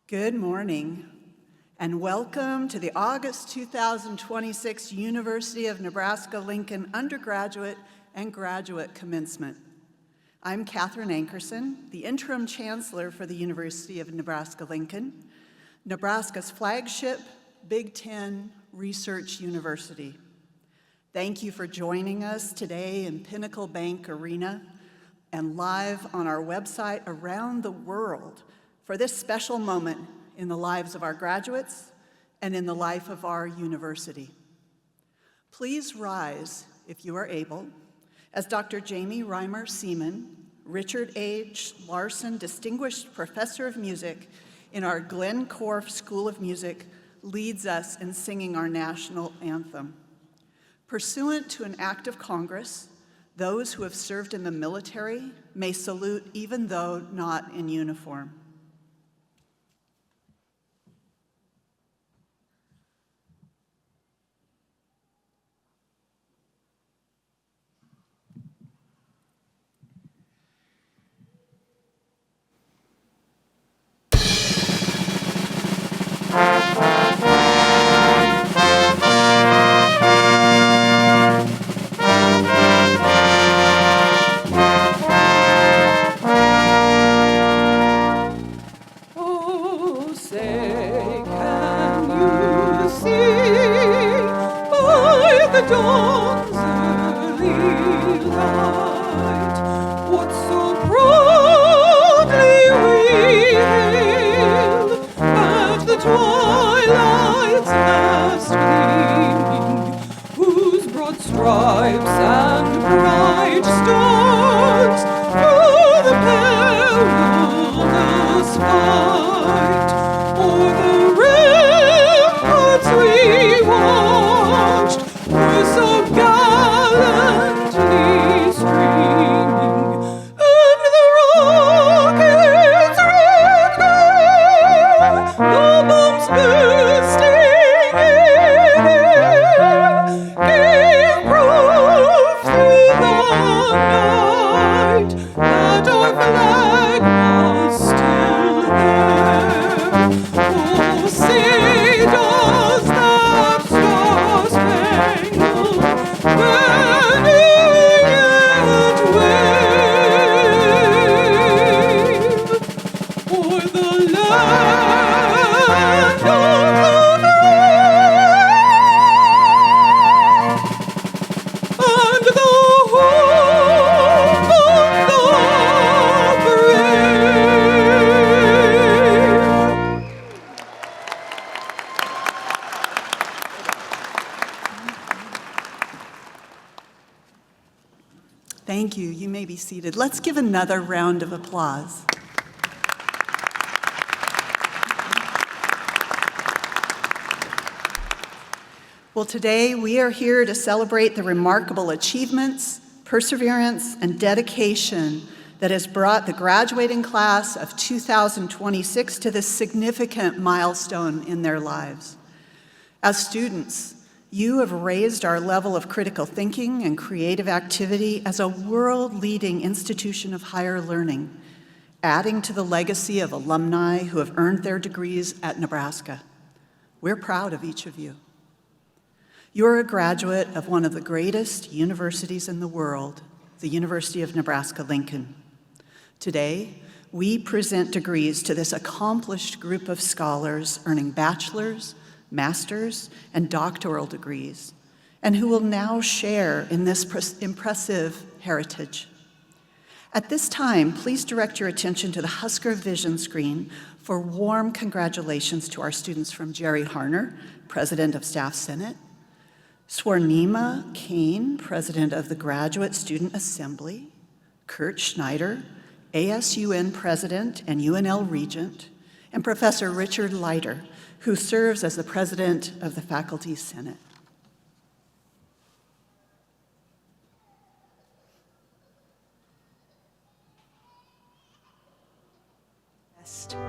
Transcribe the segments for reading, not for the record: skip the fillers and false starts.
Good morning, and welcome to the August 2026 University of Nebraska-Lincoln undergraduate and graduate commencement. I'm Katherine Ankerson, the Interim Chancellor for the University of Nebraska-Lincoln, Nebraska's flagship Big Ten research university. Thank you for joining us today in Pinnacle Bank Arena and live on our website around the world for this special moment in the lives of our graduates and in the life of our university. Please rise, if you are able, as Dr. Jaime Reimer Seaman, Richard H. Larson Distinguished Professor of Music in our Glenn Korff School of Music, leads us in singing our national anthem. Pursuant to an act of Congress, those who have served in the military may salute even though not in uniform. seated. Let's give another round of applause. Well, today we are here to celebrate the remarkable achievements, perseverance, and dedication that has brought the graduating class of 2026 to this significant milestone in their lives. As students, you have raised our level of critical thinking and creative activity as a world-leading institution of higher learning, adding to the legacy of alumni who have earned their degrees at Nebraska. We're proud of each of you. You're a graduate of one of the greatest universities in the world, the University of Nebraska-Lincoln. Today, we present degrees to this accomplished group of scholars earning bachelor's, master's, and doctoral degrees, and who will now share in this impressive heritage. At this time, please direct your attention to the Husker Vision screen for warm congratulations to our students from Jerri Harner, President of Staff Senate, Swarnima Kain, President of the Graduate Student Assembly, Kurt Schneider, ASUN President and UNL Regent, and Professor Richard Leiter, who serves as the President of the Faculty Senate.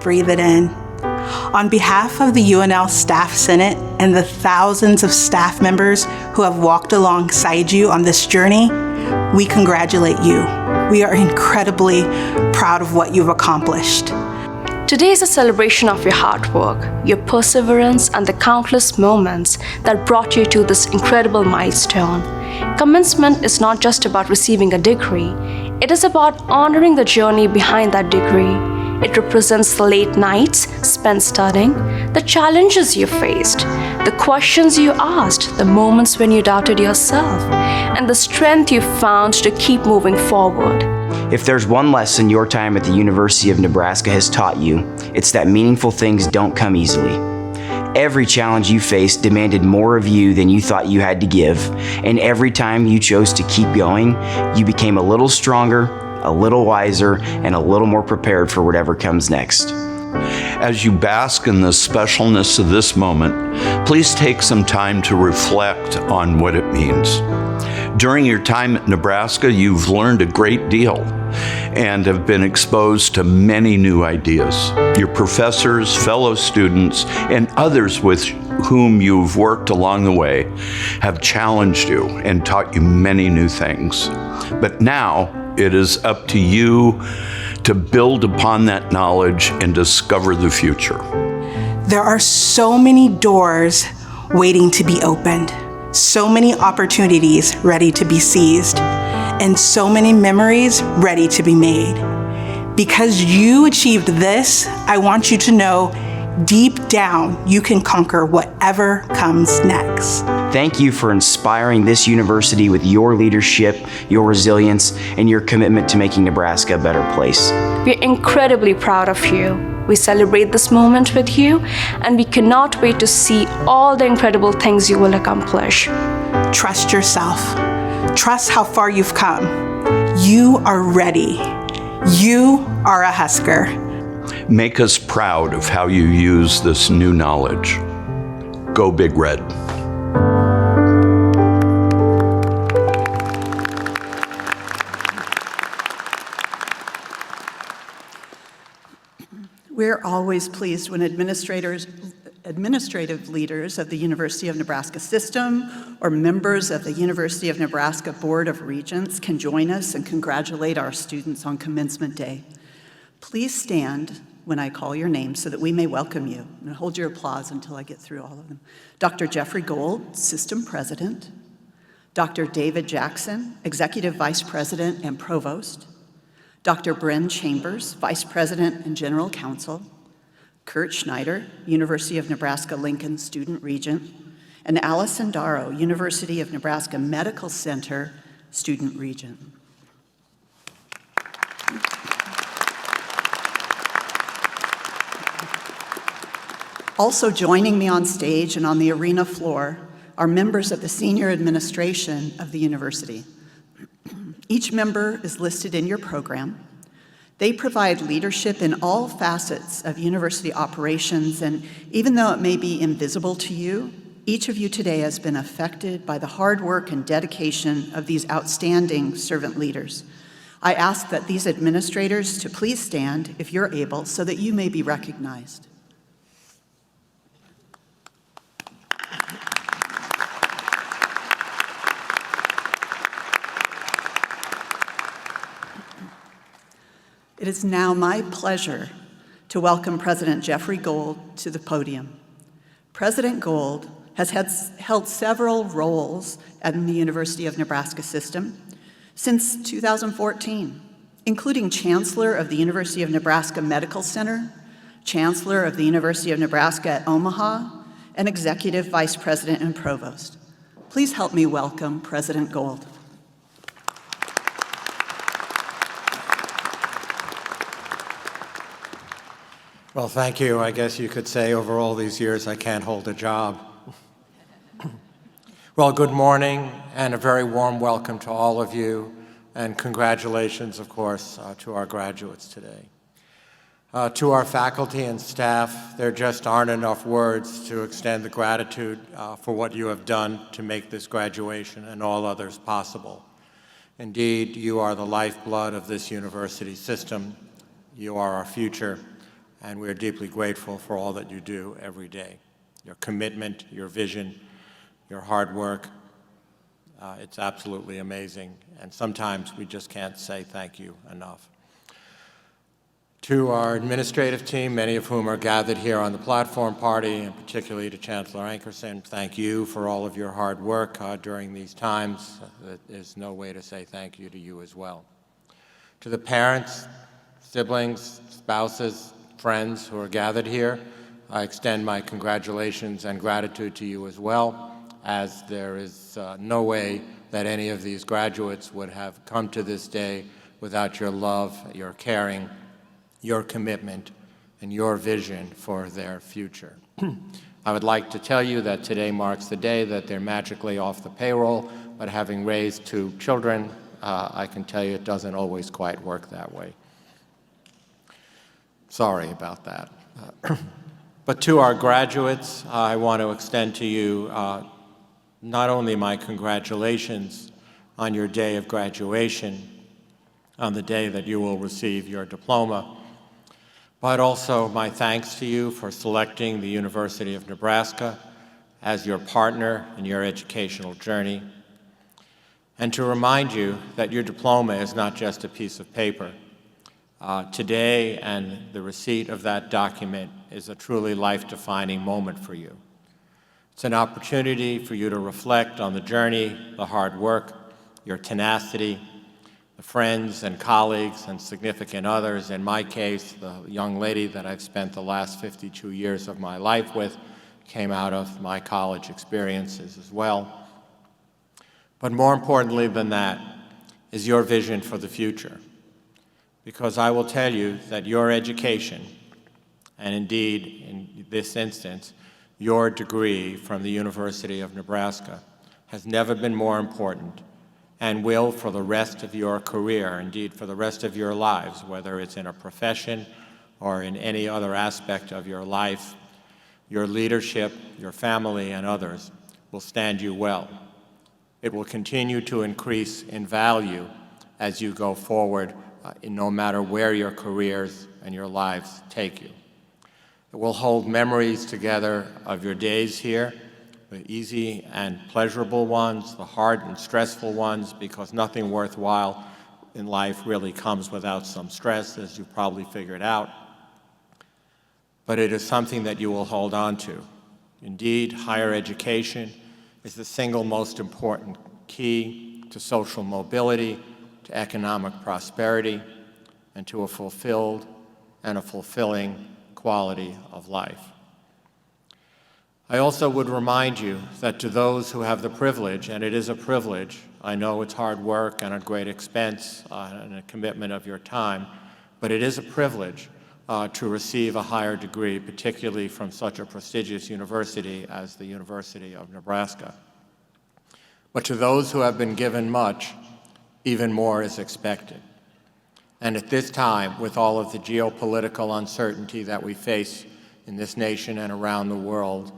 Breathe it in. On behalf of the UNL Staff Senate and the thousands of staff members who have walked alongside you on this journey, we congratulate you. We are incredibly proud of what you've accomplished. Today is a celebration of your hard work, your perseverance, and the countless moments that brought you to this incredible milestone. Commencement is not just about receiving a degree, it is about honoring the journey behind that degree. It represents the late nights spent studying, the challenges you faced, the questions you asked, the moments when you doubted yourself, and the strength you found to keep moving forward. If there's one lesson your time at the University of Nebraska has taught you, it's that meaningful things don't come easily. Every challenge you faced demanded more of you than you thought you had to give, and every time you chose to keep going, you became a little stronger, a little wiser, and a little more prepared for whatever comes next. As you bask in the specialness of this moment, please take some time to reflect on what it means. During your time at Nebraska, you've learned a great deal and have been exposed to many new ideas. Your professors, fellow students, and others with whom you've worked along the way have challenged you and taught you many new things. But now it is up to you to build upon that knowledge and discover the future. There are so many doors waiting to be opened, so many opportunities ready to be seized, and so many memories ready to be made. Because you achieved this, I want you to know deep down you can conquer whatever comes next. Thank you for inspiring this university with your leadership, your resilience, and your commitment to making Nebraska a better place. We're incredibly proud of you. We celebrate this moment with you, and we cannot wait to see all the incredible things you will accomplish. Trust yourself. Trust how far you've come. You are ready. You are a Husker. Make us proud of how you use this new knowledge. Go Big Red. We're always pleased when administrative leaders of the University of Nebraska system or members of the University of Nebraska Board of Regents can join us and congratulate our students on Commencement Day. Please stand when I call your name so that we may welcome you, and hold your applause until I get through all of them. Dr. Jeffery Gold, System President. Dr. David Jackson, Executive Vice President and Provost. Dr. Bren Chambers, Vice President and General Counsel. Kurt Schneider, University of Nebraska-Lincoln Student Regent. And Allison Darrow, University of Nebraska Medical Center Student Regent. Also joining me on stage and on the arena floor are members of the senior administration of the university. Each member is listed in your program. They provide leadership in all facets of university operations, and even though it may be invisible to you, each of you today has been affected by the hard work and dedication of these outstanding servant leaders. I ask that these administrators to please stand, if you're able, so that you may be recognized. It is now my pleasure to welcome President Jeffery Gold to the podium. President Gold has held several roles in the University of Nebraska system since 2014, including Chancellor of the University of Nebraska Medical Center, Chancellor of the University of Nebraska at Omaha, and Executive Vice President and Provost. Please help me welcome President Gold. Well, thank you. I guess you could say over all these years I can't hold a job. Well, good morning and a very warm welcome to all of you, and congratulations, of course, to our graduates today. To our faculty and staff, there just aren't enough words to extend the gratitude for what you have done to make this graduation and all others possible. Indeed, you are the lifeblood of this university system. You are our future. And we are deeply grateful for all that you do every day. Your commitment, your vision, your hard work, it's absolutely amazing. And sometimes we just can't say thank you enough. To our administrative team, many of whom are gathered here on the platform party, and particularly to Chancellor Ankerson, thank you for all of your hard work during these times. There's no way to say thank you to you as well. To the parents, siblings, spouses, friends who are gathered here, I extend my congratulations and gratitude to you as well, as there is no way that any of these graduates would have come to this day without your love, your caring, your commitment, and your vision for their future. I would like to tell you that today marks the day that they're magically off the payroll, but having raised 2 children, I can tell you it doesn't always quite work that way. Sorry about that. But to our graduates, I want to extend to you not only my congratulations on your day of graduation, on the day that you will receive your diploma, but also my thanks to you for selecting the University of Nebraska as your partner in your educational journey, and to remind you that your diploma is not just a piece of paper. Today and the receipt of that document is a truly life-defining moment for you. It's an opportunity for you to reflect on the journey, the hard work, your tenacity, the friends and colleagues and significant others, in my case, the young lady that I've spent the last 52 years of my life with, came out of my college experiences as well. But more importantly than that is your vision for the future. Because I will tell you that your education, and indeed in this instance, your degree from the University of Nebraska, has never been more important and will for the rest of your career, indeed for the rest of your lives, whether it's in a profession or in any other aspect of your life, your leadership, your family, and others will stand you well. It will continue to increase in value as you go forward, no matter where your careers and your lives take you. It will hold memories together of your days here, the easy and pleasurable ones, the hard and stressful ones, because nothing worthwhile in life really comes without some stress, as you probably figured out. But it is something that you will hold on to. Indeed, higher education is the single most important key to social mobility, to economic prosperity, and to a fulfilled and a fulfilling quality of life. I also would remind you that to those who have the privilege, and it is a privilege, I know it's hard work and a great expense and a commitment of your time, but it is a privilege to receive a higher degree, particularly from such a prestigious university as the University of Nebraska. But to those who have been given much, Even more is expected. And at this time, with all of the geopolitical uncertainty that we face in this nation and around the world,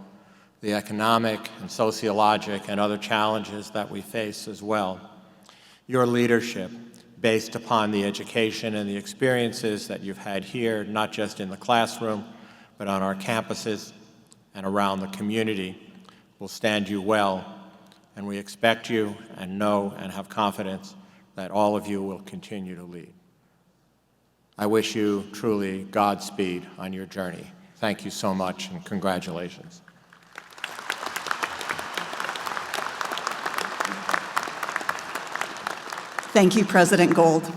the economic and sociologic and other challenges that we face as well, your leadership, based upon the education and the experiences that you've had here, not just in the classroom, but on our campuses and around the community, will stand you well. And we expect you and know and have confidence that all of you will continue to lead. I wish you truly Godspeed on your journey. Thank you so much, and congratulations. Thank you, President Gold.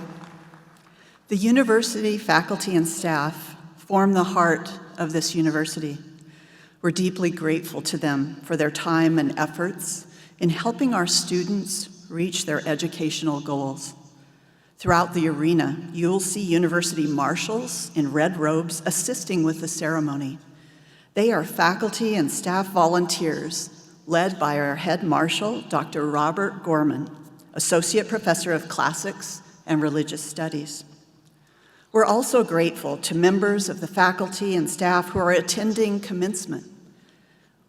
The university faculty and staff form the heart of this university. We're deeply grateful to them for their time and efforts in helping our students reach their educational goals. Throughout the arena, you'll see university marshals in red robes assisting with the ceremony. They are faculty and staff volunteers led by our head marshal, Dr. Robert Gorman, Associate Professor of Classics and Religious Studies. We're also grateful to members of the faculty and staff who are attending commencement.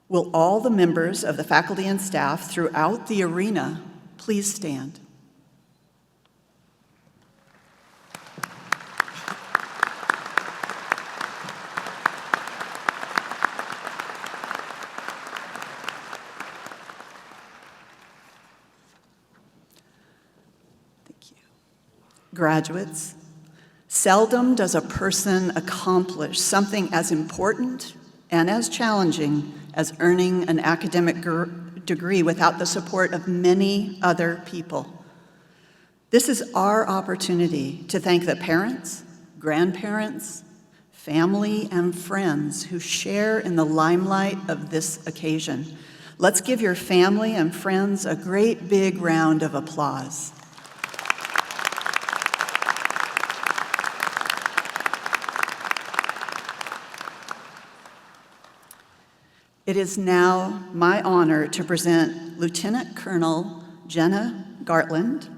Will all the members of the faculty and staff throughout the arena please stand? Graduates, seldom does a person accomplish something as important and as challenging as earning an academic degree without the support of many other people. This is our opportunity to thank the parents, grandparents, family, and friends who share in the limelight of this occasion. Let's give your family and friends a great big round of applause. It is now my honor to present Lieutenant Colonel Jena Gartland,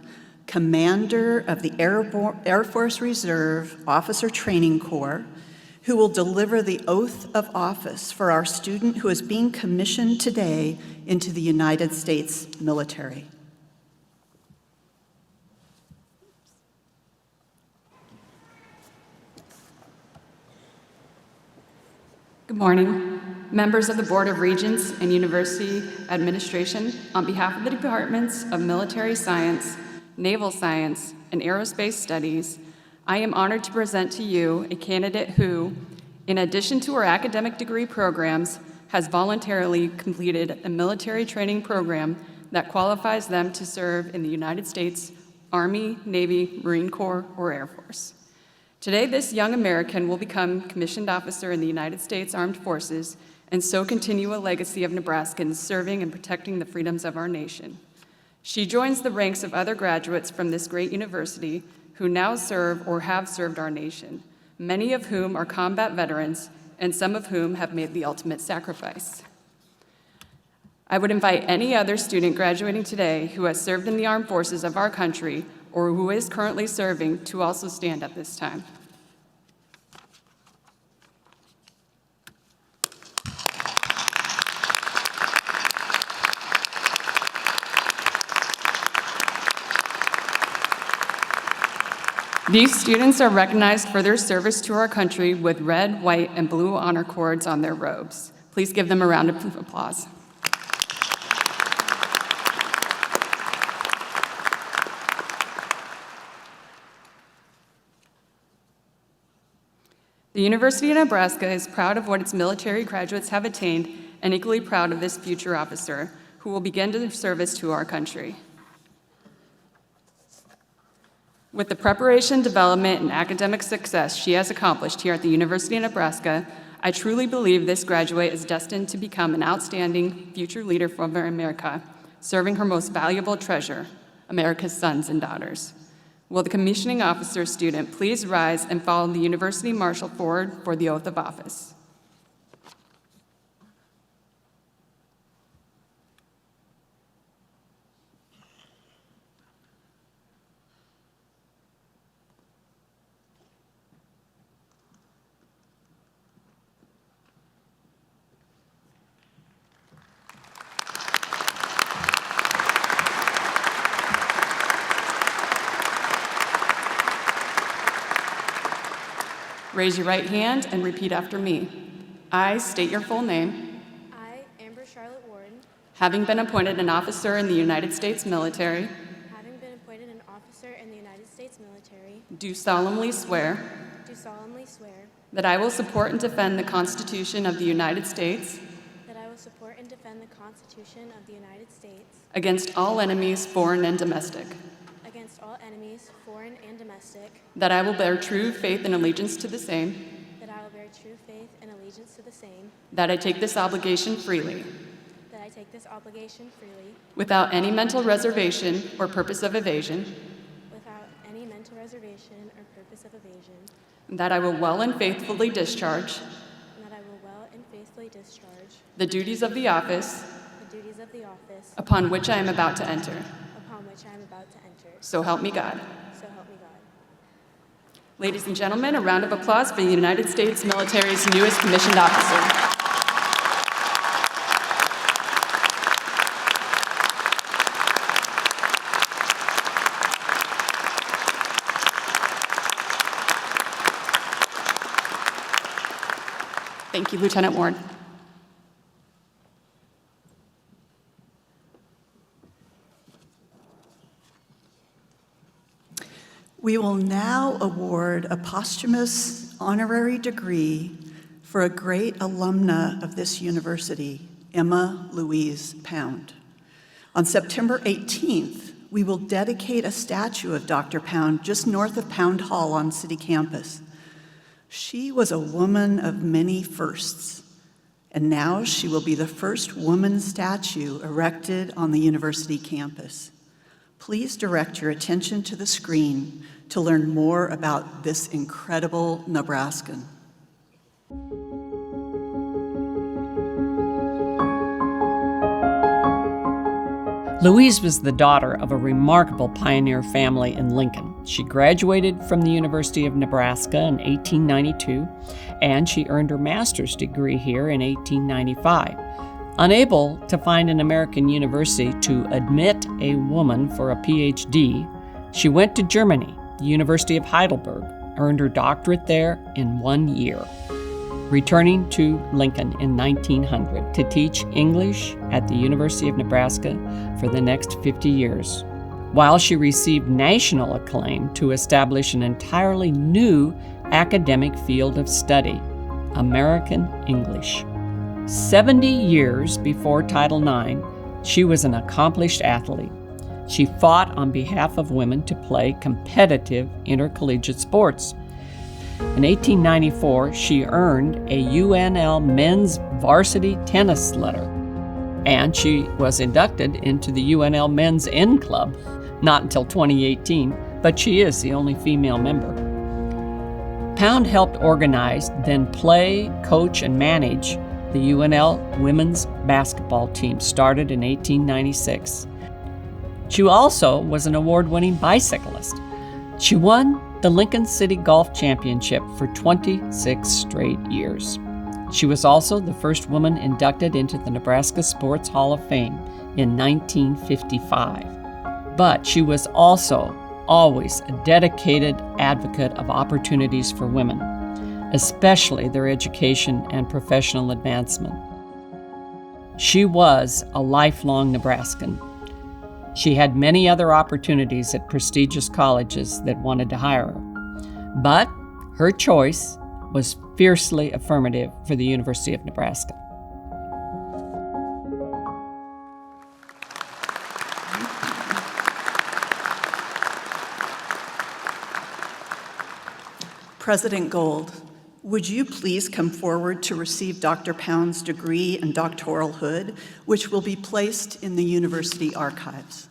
Commander of the Air Force Reserve Officer Training Corps, who will deliver the oath of office for our student who is being commissioned today into the United States military. Good morning, members of the Board of Regents and University Administration. On behalf of the Departments of Military Science, Naval Science, and Aerospace Studies, I am honored to present to you a candidate who, in addition to her academic degree programs, has voluntarily completed a military training program that qualifies them to serve in the United States Army, Navy, Marine Corps, or Air Force. Today, this young American will become commissioned officer in the United States Armed Forces and so continue a legacy of Nebraskans serving and protecting the freedoms of our nation. She joins the ranks of other graduates from this great university who now serve or have served our nation, many of whom are combat veterans and some of whom have made the ultimate sacrifice. I would invite any other student graduating today who has served in the armed forces of our country or who is currently serving to also stand at this time. These students are recognized for their service to our country with red, white, and blue honor cords on their robes. Please give them a round of applause. The University of Nebraska is proud of what its military graduates have attained and equally proud of this future officer who will begin their service to our country. With the preparation, development, and academic success she has accomplished here at the University of Nebraska, I truly believe this graduate is destined to become an outstanding future leader for America, serving her most valuable treasure, America's sons and daughters. Will the commissioning officer student please rise and follow the university marshal forward for the oath of office? Raise your right hand and repeat after me. I state your full name. I, Amber Charlotte Warren, Having been appointed an officer in the United States military, having been appointed an officer in the United States military, do solemnly swear do solemnly swear that I will support and defend the Constitution of the United States that I will support and defend the Constitution of the United States against all enemies, foreign and domestic, against all enemies, foreign and domestic, that I will bear true faith and allegiance to the same, that I will bear true faith and allegiance to the same, that I take this obligation freely, that I take this obligation freely, without any mental reservation or purpose of evasion, without any mental reservation or purpose of evasion, that I will well and faithfully discharge and that I will well and faithfully discharge the duties of the office the duties of the office upon which I am about to enter. upon which I am about to enter. So help me God. So help me God. Ladies and gentlemen, a round of applause for the United States military's newest commissioned officer. Thank you, Lieutenant Ward. We will now award a posthumous honorary degree for a great alumna of this university, Emma Louise Pound. On September 18th, we will dedicate a statue of Dr. Pound just north of Pound Hall on city campus. She was a woman of many firsts, and now she will be the first woman statue erected on the university campus. Please direct your attention to the screen to learn more about this incredible Nebraskan. Louise was the daughter of a remarkable pioneer family in Lincoln. She graduated from the University of Nebraska in 1892, and she earned her master's degree here in 1895. Unable to find an American university to admit a woman for a PhD, she went to Germany, the University of Heidelberg, earned her doctorate there in 1 year, returning to Lincoln in 1900 to teach English at the University of Nebraska for the next 50 years, while she received national acclaim to establish an entirely new academic field of study, American English. 70 years before Title IX, she was an accomplished athlete. She fought on behalf of women to play competitive intercollegiate sports. In 1894, she earned a UNL men's varsity tennis letter, and she was inducted into the UNL Men's N Club, not until 2018, but she is the only female member. Pound helped organize, then play, coach, and manage the UNL women's basketball team started in 1896. She also was an award-winning bicyclist. She won the Lincoln City Golf Championship for 26 straight years. She was also the first woman inducted into the Nebraska Sports Hall of Fame in 1955. But she was also always a dedicated advocate of opportunities for women, especially their education and professional advancement. She was a lifelong Nebraskan. She had many other opportunities at prestigious colleges that wanted to hire her, but her choice was fiercely affirmative for the University of Nebraska. President Gold, would you please come forward to receive Dr. Pound's degree and doctoral hood, which will be placed in the university archives?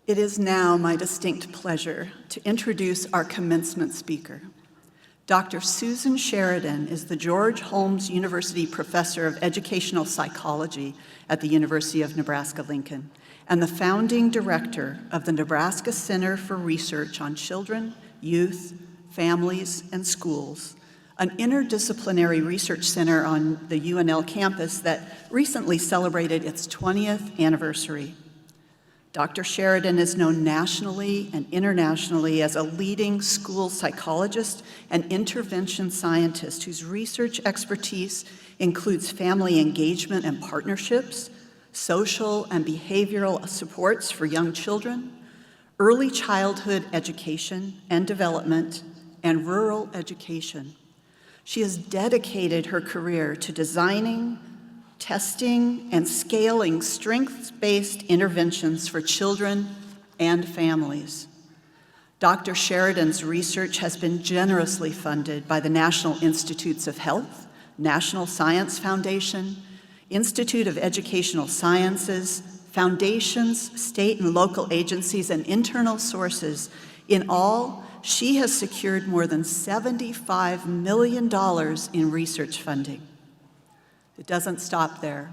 It is now my distinct pleasure to introduce our commencement speaker. Dr. Susan Sheridan is the George Holmes University Professor of Educational Psychology at the University of Nebraska-Lincoln and the founding director of the Nebraska Center for Research on Children, Youth, Families, and Schools, an interdisciplinary research center on the UNL campus that recently celebrated its 20th anniversary. Dr. Sheridan is known nationally and internationally as a leading school psychologist and intervention scientist whose research expertise includes family engagement and partnerships, social and behavioral supports for young children, early childhood education and development, and rural education. She has dedicated her career to designing, testing, and scaling strengths-based interventions for children and families. Dr. Sheridan's research has been generously funded by the National Institutes of Health, National Science Foundation, Institute of Educational Sciences, foundations, state and local agencies, and internal sources. In all, she has secured more than $75 million in research funding. It doesn't stop there.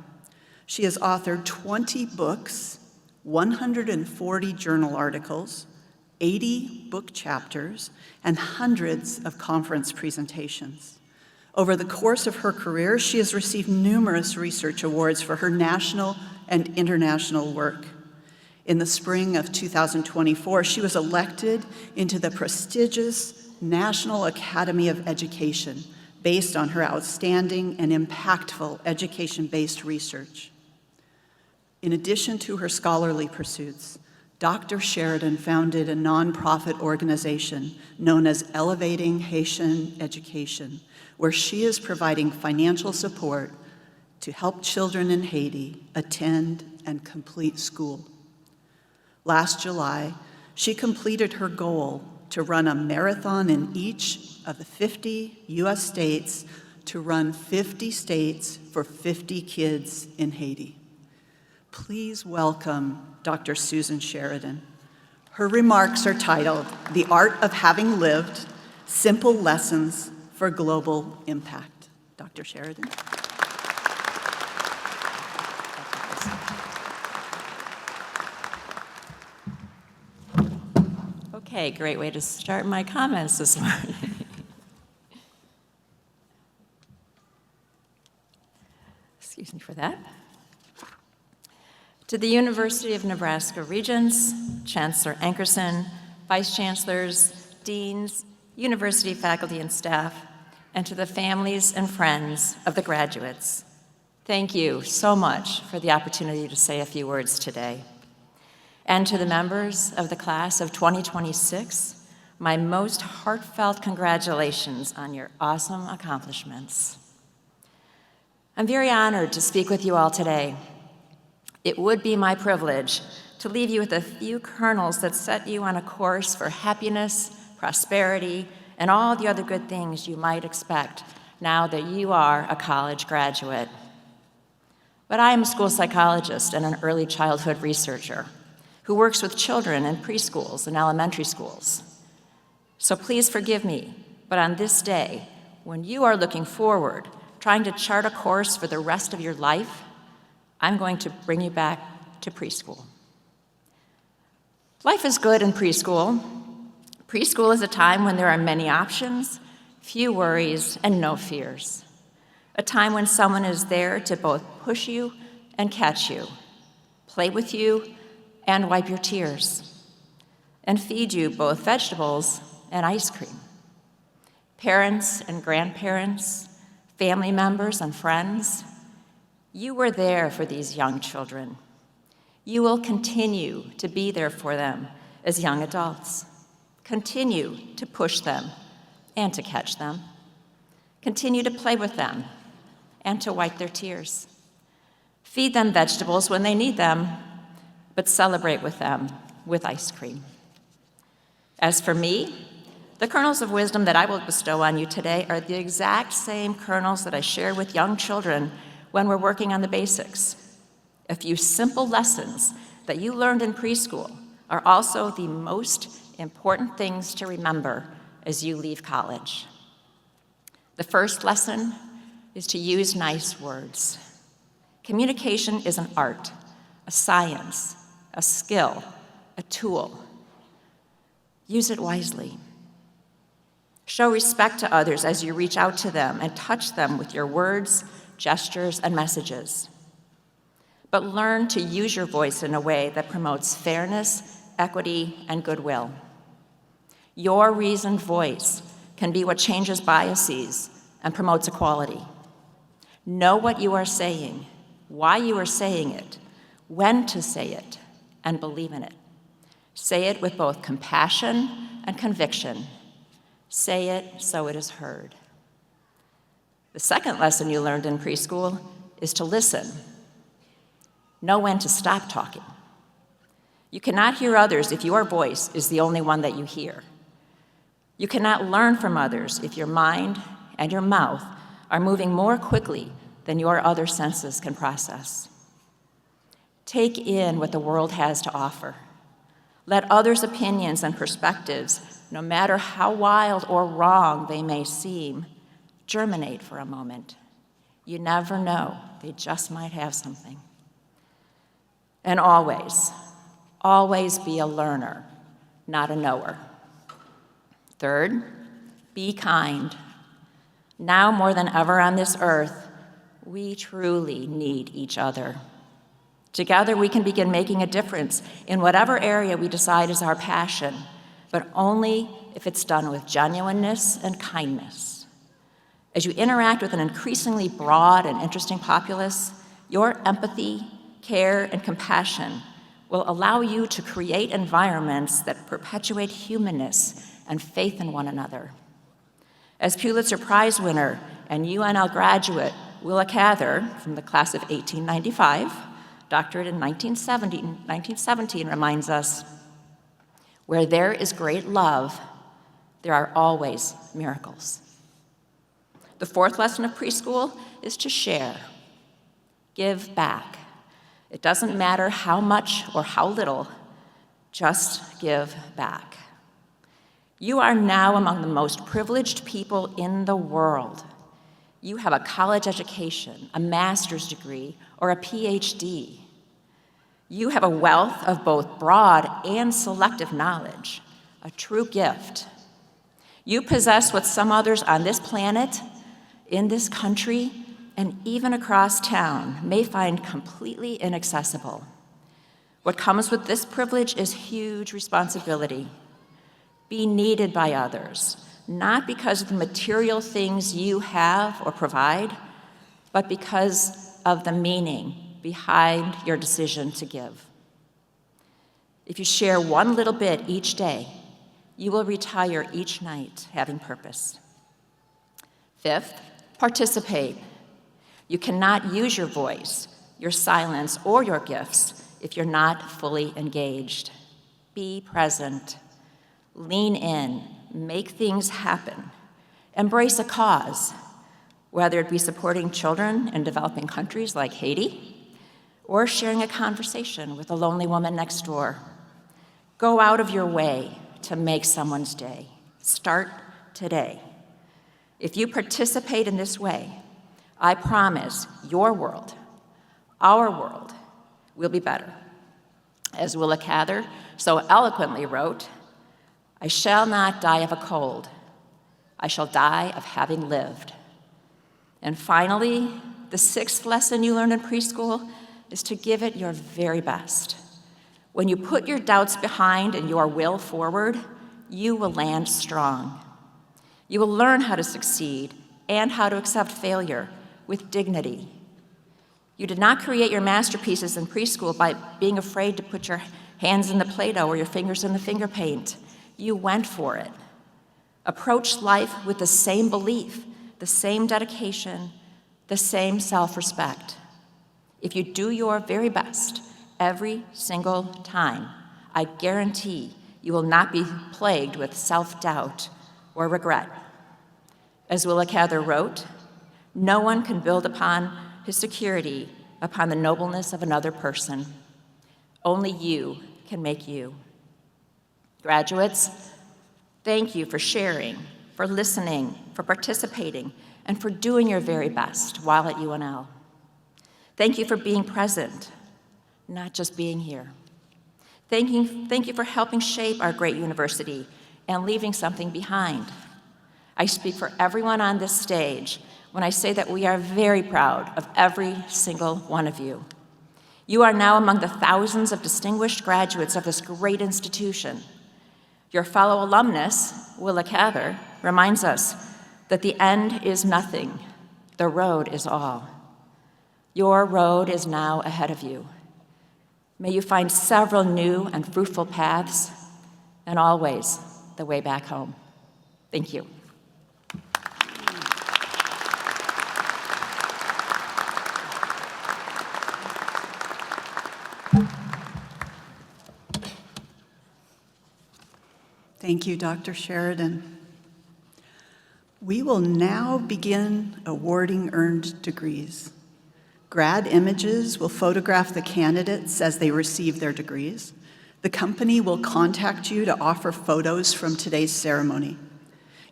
She has authored 20 books, 140 journal articles, 80 book chapters, and hundreds of conference presentations. Over the course of her career, she has received numerous research awards for her national and international work. In the spring of 2024, she was elected into the prestigious National Academy of Education based on her outstanding and impactful education-based research. In addition to her scholarly pursuits, Dr. Sheridan founded a nonprofit organization known as Elevating Haitian Education, where she is providing financial support to help children in Haiti attend and complete school. Last July, she completed her goal to run a marathon in each of the 50 U.S. states to run 50 states for 50 kids in Haiti. Please welcome Dr. Susan Sheridan. Her remarks are titled, "The Art of Having Lived, Simple Lessons for Global Impact." Dr. Sheridan. Okay, great way to start my comments this morning. Excuse me for that. To the University of Nebraska Regents, Chancellor Ankerson, Vice Chancellors, Deans, university faculty and staff, and to the families and friends of the graduates, thank you so much for the opportunity to say a few words today. And to the members of the class of 2026, my most heartfelt congratulations on your awesome accomplishments. I'm very honored to speak with you all today. It would be my privilege to leave you with a few kernels that set you on a course for happiness, prosperity, and all the other good things you might expect now that you are a college graduate. But I am a school psychologist and an early childhood researcher who works with children in preschools and elementary schools. So please forgive me, but on this day, when you are looking forward, trying to chart a course for the rest of your life, I'm going to bring you back to preschool. Life is good in preschool. Preschool is a time when there are many options, few worries, and no fears. A time when someone is there to both push you and catch you, play with you and wipe your tears, and feed you both vegetables and ice cream. Parents and grandparents, family members and friends, you were there for these young children. You will continue to be there for them as young adults. Continue to push them and to catch them. Continue to play with them and to wipe their tears. Feed them vegetables when they need them, but celebrate with them with ice cream. As for me, the kernels of wisdom that I will bestow on you today are the exact same kernels that I share with young children when we're working on the basics. A few simple lessons that you learned in preschool are also the most important things to remember as you leave college. The first lesson is to use nice words. Communication is an art, a science, a skill, a tool. Use it wisely. Show respect to others as you reach out to them and touch them with your words, gestures, and messages. But learn to use your voice in a way that promotes fairness, equity, and goodwill. Your reasoned voice can be what changes biases and promotes equality. Know what you are saying, why you are saying it, when to say it, and believe in it. Say it with both compassion and conviction. Say it so it is heard. The second lesson you learned in preschool is to listen. Know when to stop talking. You cannot hear others if your voice is the only one that you hear. You cannot learn from others if your mind and your mouth are moving more quickly than your other senses can process. Take in what the world has to offer. Let others' opinions and perspectives, no matter how wild or wrong they may seem, germinate for a moment. You never know, they just might have something. And always, always be a learner, not a knower. Third, be kind. Now more than ever on this earth, we truly need each other. Together we can begin making a difference in whatever area we decide is our passion, but only if it's done with genuineness and kindness. As you interact with an increasingly broad and interesting populace, your empathy, care, and compassion will allow you to create environments that perpetuate humanness and faith in one another. As Pulitzer Prize winner and UNL graduate Willa Cather from the class of 1895, doctorate in 1917 reminds us, where there is great love, there are always miracles. The fourth lesson of preschool is to share. Give back. It doesn't matter how much or how little, just give back. You are now among the most privileged people in the world. You have a college education, a master's degree, or a PhD. You have a wealth of both broad and selective knowledge, a true gift. You possess what some others on this planet, in this country, and even across town may find completely inaccessible. What comes with this privilege is huge responsibility. Be needed by others, not because of the material things you have or provide, but because of the meaning behind your decision to give. If you share one little bit each day, you will retire each night having purpose. Fifth, participate. You cannot use your voice, your silence, or your gifts if you're not fully engaged. Be present. Lean in. Make things happen. Embrace a cause, whether it be supporting children in developing countries like Haiti, or sharing a conversation with a lonely woman next door. Go out of your way to make someone's day. Start today. If you participate in this way, I promise your world, our world, will be better. As Willa Cather so eloquently wrote, I shall not die of a cold. I shall die of having lived. And finally, the sixth lesson you learn in preschool is to give it your very best. When you put your doubts behind and your will forward, you will land strong. You will learn how to succeed and how to accept failure with dignity. You did not create your masterpieces in preschool by being afraid to put your hands in the Play-Doh or your fingers in the finger paint. You went for it. Approach life with the same belief, the same dedication, the same self-respect. If you do your very best every single time, I guarantee you will not be plagued with self-doubt or regret. As Willa Cather wrote, no one can build upon his security upon the nobleness of another person. Only you can make you. Graduates, thank you for sharing, for listening, for participating, and for doing your very best while at UNL. Thank you for being present, not just being here. Thank you for helping shape our great university and leaving something behind. I speak for everyone on this stage when I say that we are very proud of every single one of you. You are now among the thousands of distinguished graduates of this great institution. Your fellow alumnus, Willa Cather, reminds us that the end is nothing, the road is all. Your road is now ahead of you. May you find several new and fruitful paths, and always the way back home. Thank you. Thank you, Dr. Sheridan. We will now begin awarding earned degrees. Grad images will photograph the candidates as they receive their degrees. The company will contact you to offer photos from today's ceremony.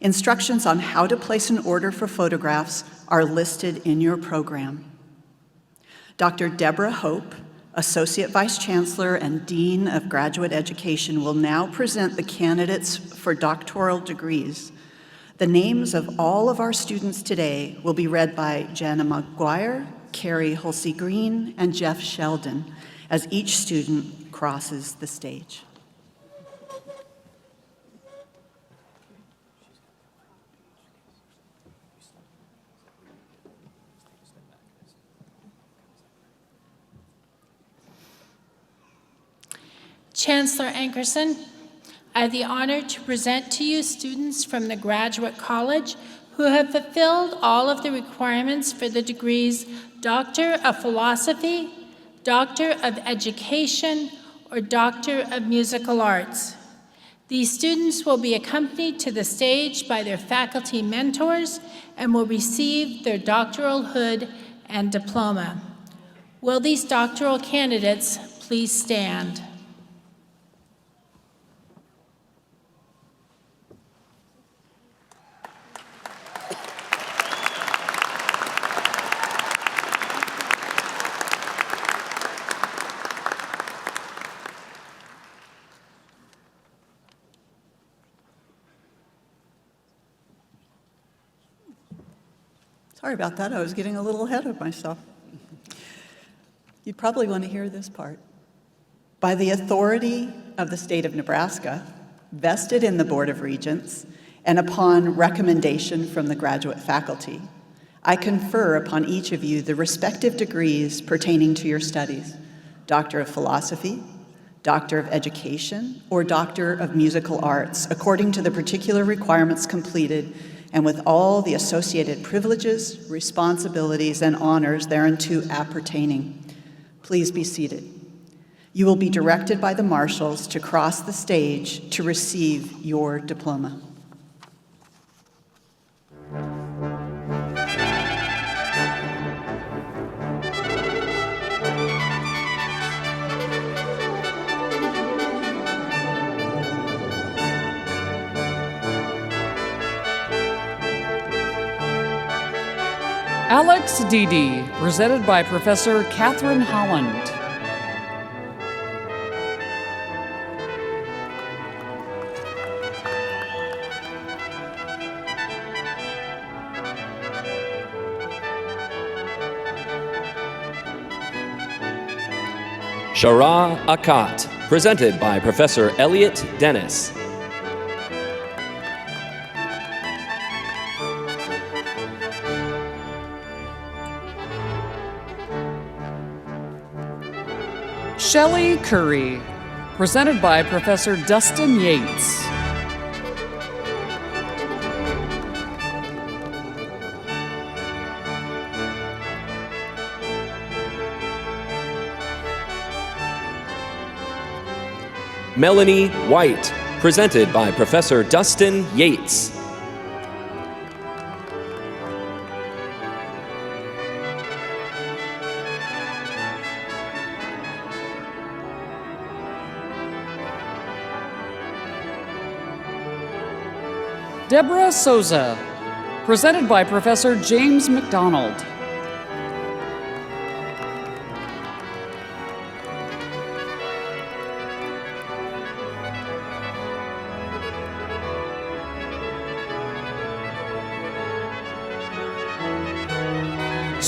Instructions on how to place an order for photographs are listed in your program. Dr. Deborah Hope, Associate Vice Chancellor and Dean of Graduate Education, will now present the candidates for doctoral degrees. The names of all of our students today will be read by Jana McGuire, Carrie Hulsey-Green, and Jeff Sheldon as each student crosses the stage. Chancellor Ankerson, I have the honor to present to you students from the Graduate College who have fulfilled all of the requirements for the degrees Doctor of Philosophy, Doctor of Education, or Doctor of Musical Arts. These students will be accompanied to the stage by their faculty mentors and will receive their doctoral hood and diploma. Will these doctoral candidates please stand? Sorry about that, I was getting a little ahead of myself. You'd probably want to hear this part. By the authority of the state of Nebraska, vested in the Board of Regents, and upon recommendation from the graduate faculty, I confer upon each of you the respective degrees pertaining to your studies: Doctor of Philosophy, Doctor of Education, or Doctor of Musical Arts, according to the particular requirements completed and with all the associated privileges, responsibilities, and honors thereunto appertaining. Please be seated. You will be directed by the marshals to cross the stage to receive your diploma. Alex D.D., presented by Professor Catherine Holland. Shara Akat, presented by Professor Elliot Dennis. Shelley Curry, presented by Professor Dustin Yates. Melanie White, presented by Professor Dustin Yates. Deborah Souza, presented by Professor James McDonald.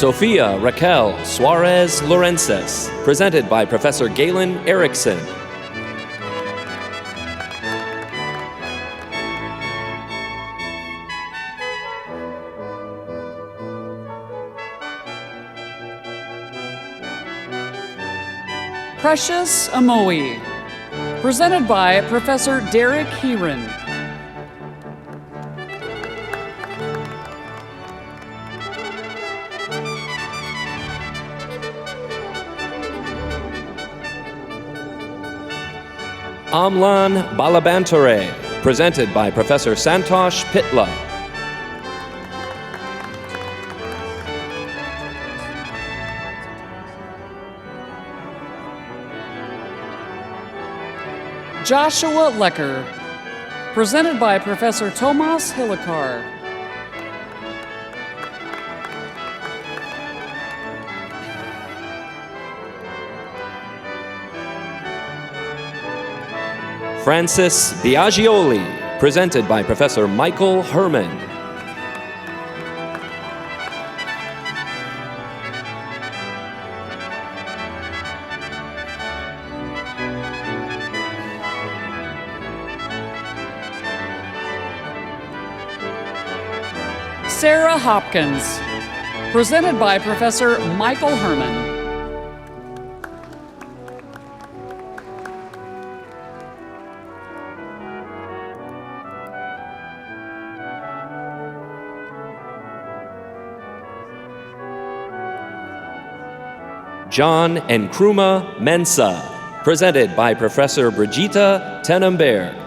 Sophia Raquel Suarez Lorences, presented by Professor Galen Erickson. Precious Amoe, presented by Professor Derek Heron. Amlan Balabantare, presented by Professor Santosh Pitla. Joshua Lecker, presented by Professor Tomas Hillikar. Francis Biagioli, presented by Professor Michael Herman. Sarah Hopkins, presented by Professor Michael Herman. John and Kruma Mensa, presented by Professor Brigitta Tenenberg.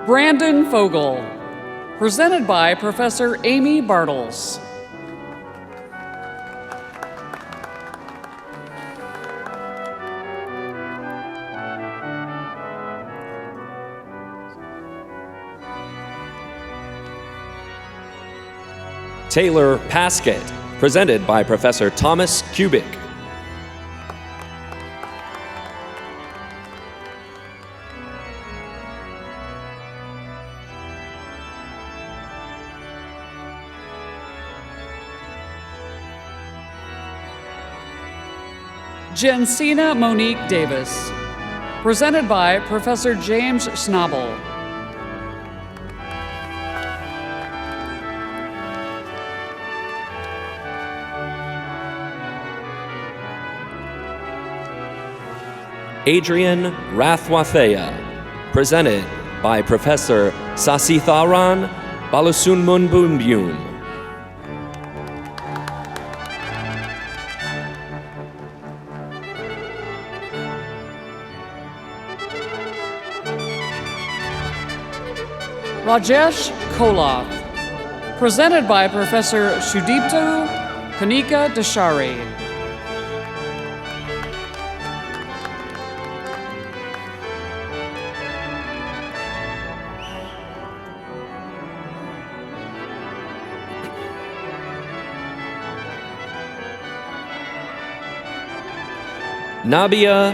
Brandon Fogel, presented by Professor Amy Bartles. Taylor Paskett, presented by Professor Thomas Kubik. Jensina Monique Davis, presented by Professor James Schnabel. Adrian Rathwathea, presented by Professor Sasitharan Balasunmunbunbyum. Rajesh Kolath, presented by Professor Sudipto Kanika Dashari. Nabia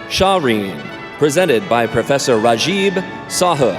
Shaheen, presented by Professor Rajib Sahu.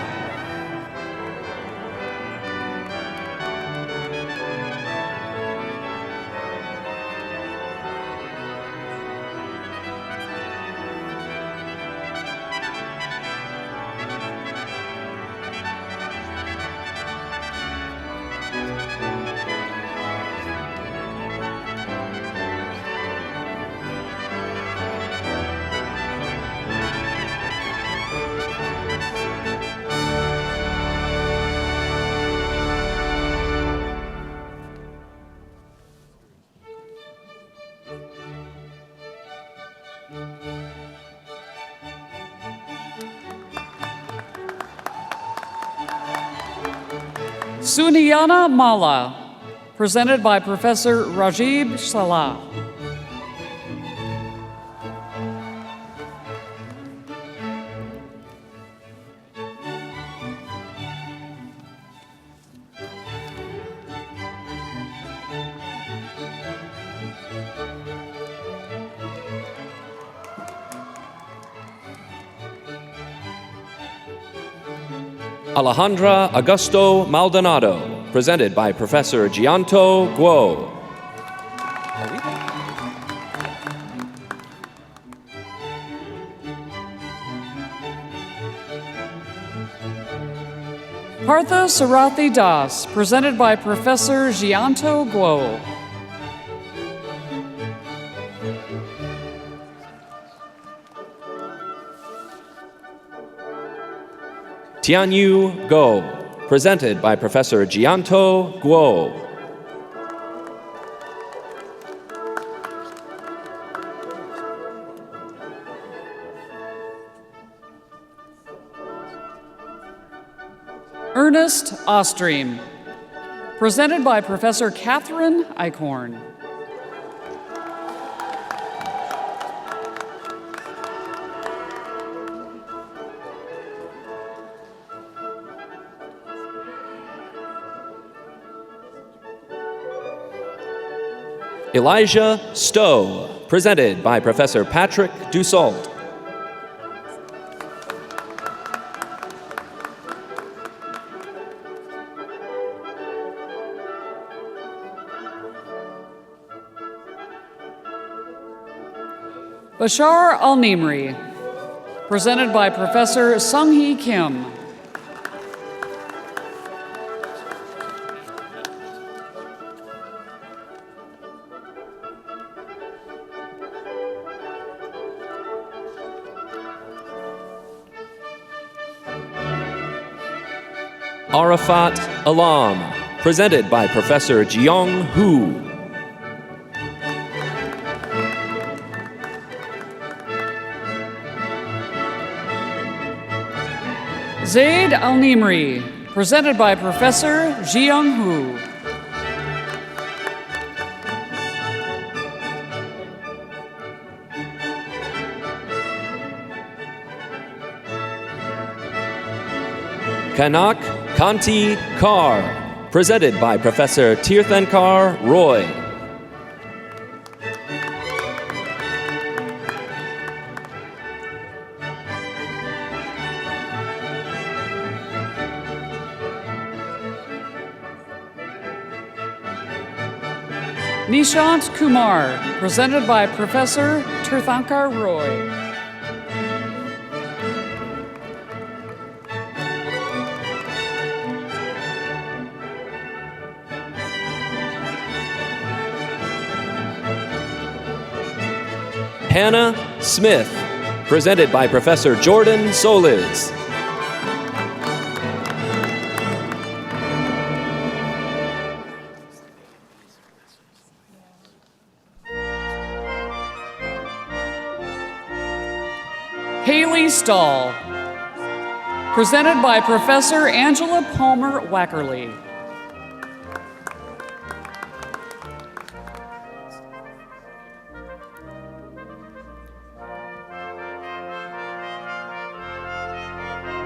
Suniyana Mala, presented by Professor Rajib Salah. Alejandra Augusto Maldonado, presented by Professor Gianto Guo. Partha Sarathi Das, presented by Professor Gianto Guo. Tianyu Go, presented by Professor Gianto Guo. Ernest Ostream, presented by Professor Catherine Eichhorn. Elijah Stowe, presented by Professor Patrick Dussault. Bashar Al-Nimri, presented by Professor Sung-Hee Kim. Arafat Alam, presented by Professor Jiong Hu. Zaid Al-Nimri, presented by Professor Jiyoung Hu. Kanak Kanti Kar, presented by Professor Tirthankar Roy. Nishant Kumar, presented by Professor Tirthankar Roy. Hannah Smith, presented by Professor Jordan Solis. Haley Stahl, presented by Professor Angela Palmer Wackerly.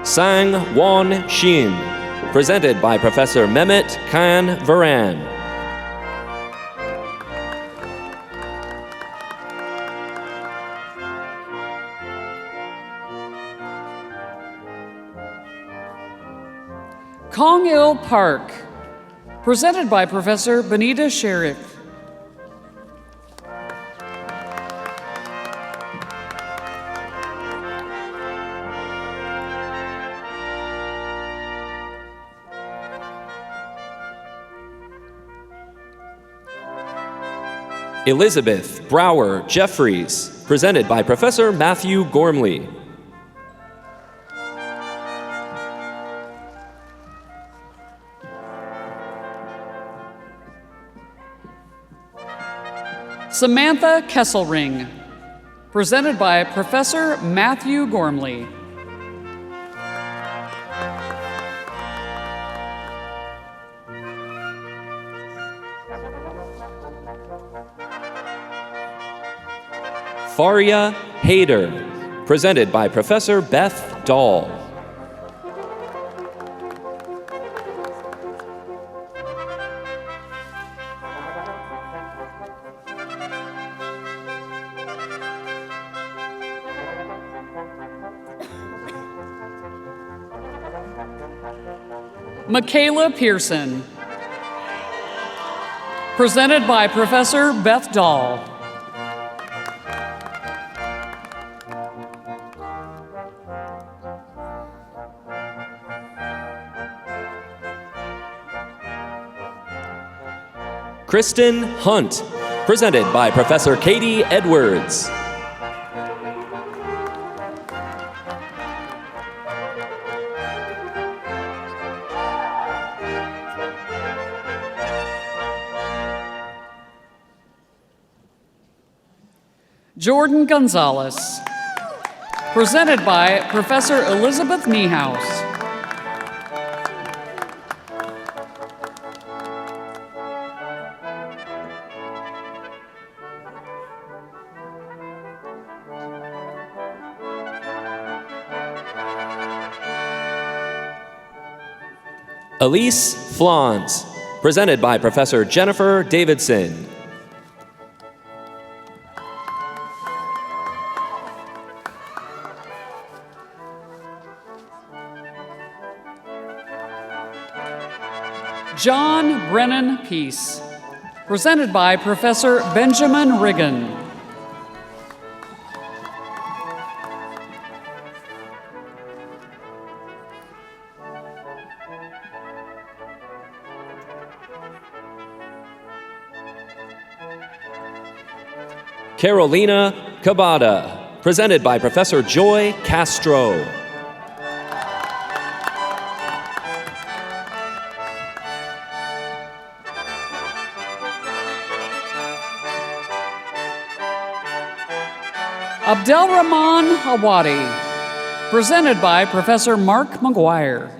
Sang Won Shin, presented by Professor Mehmet Khan Varan. Kong Il Park, presented by Professor Benita Sharif. Elizabeth Brower Jeffries, presented by Professor Matthew Gormley. Samantha Kesselring, presented by Professor Matthew Gormley. Faria Hayder, presented by Professor Beth Dahl. Michaela Pearson. Presented by Professor Beth Dahl. Kristen Hunt, presented by Professor Katie Edwards. Jordan Gonzalez, presented by Professor Elizabeth Niehaus. Elise Flans, presented by Professor Jennifer Davidson. John Brennan Peace, presented by Professor Benjamin Riggin. Carolina Cabada, presented by Professor Joy Castro. Abdelrahman Awadi, presented by Professor Mark McGuire.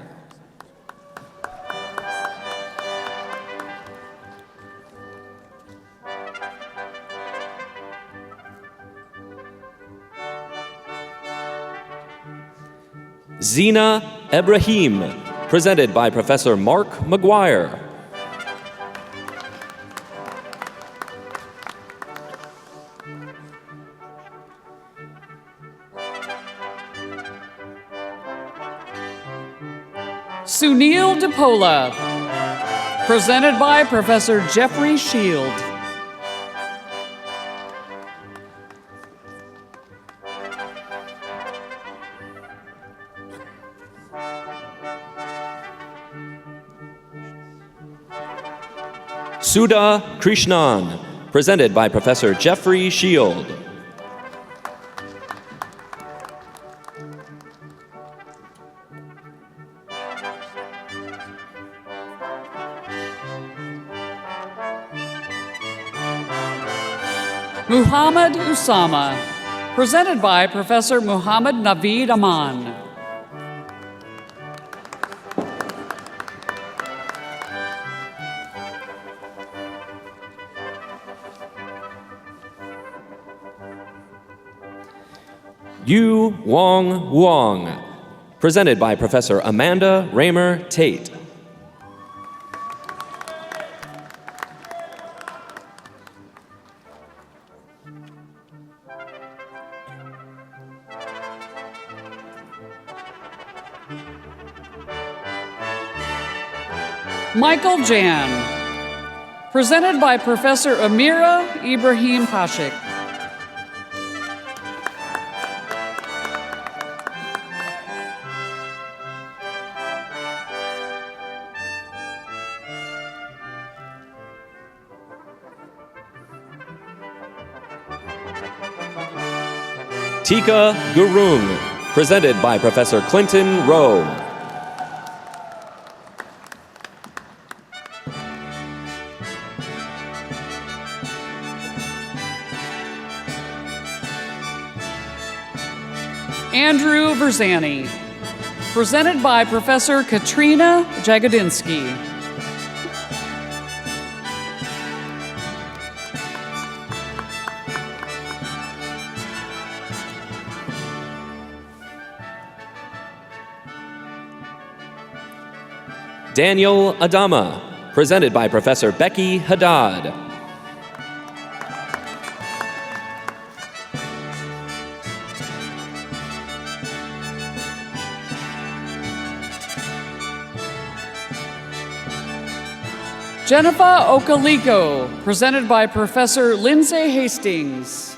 Zina Ibrahim, presented by Professor Mark McGuire. Sunil DePola, presented by Professor Jeffrey Shield. Sudha Krishnan, presented by Professor Jeffrey Shield. Muhammad Usama, presented by Professor Muhammad Naveed Aman. Yu Wong Wong, presented by Professor Amanda Reimer Tate. Michael Jan, presented by Professor Amira Ibrahim Pashik. Tika Gurung, presented by Professor Clinton Rowe. Andrew Verzani, presented by Professor Katrina Jagodinsky. Daniel Adama, presented by Professor Becky Haddad. Jennifer Okaliko, presented by Professor Lindsay Hastings.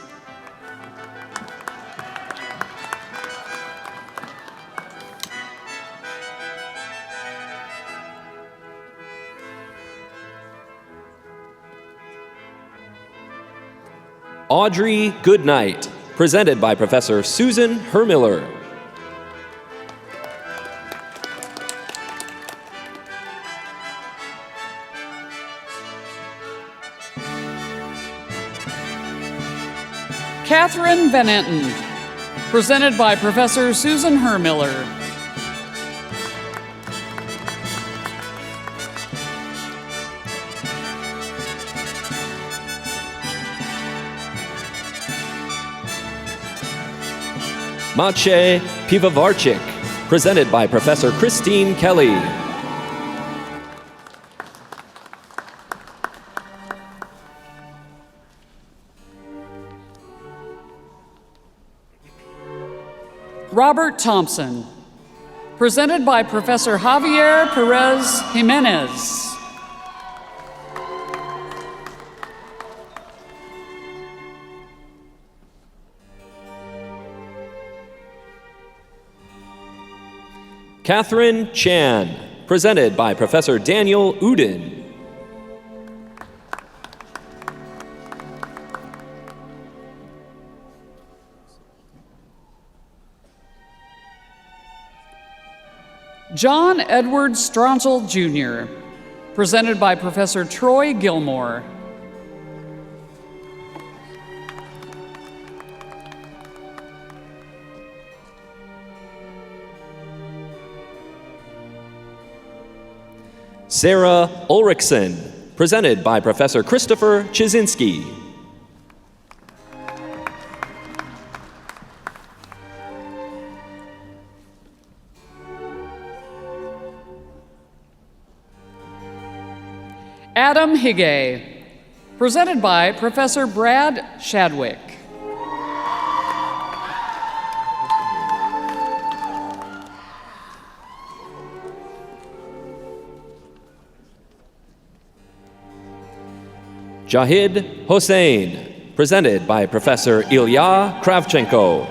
Audrey Goodnight, presented by Professor Susan Hermiller. Catherine Van Etten, presented by Professor Susan Hermiller. Maciej Pivovarczyk, presented by Professor Christine Kelly. Robert Thompson, presented by Professor Javier Perez Jimenez. Catherine Chan, presented by Professor Daniel Uden. John Edward Stronsel, Jr., presented by Professor Troy Gilmore. Sarah Ulrichsen, presented by Professor Christopher Chizinski. Adam Higay, presented by Professor Brad Shadwick. Jahid Hossein, presented by Professor Ilya Kravchenko.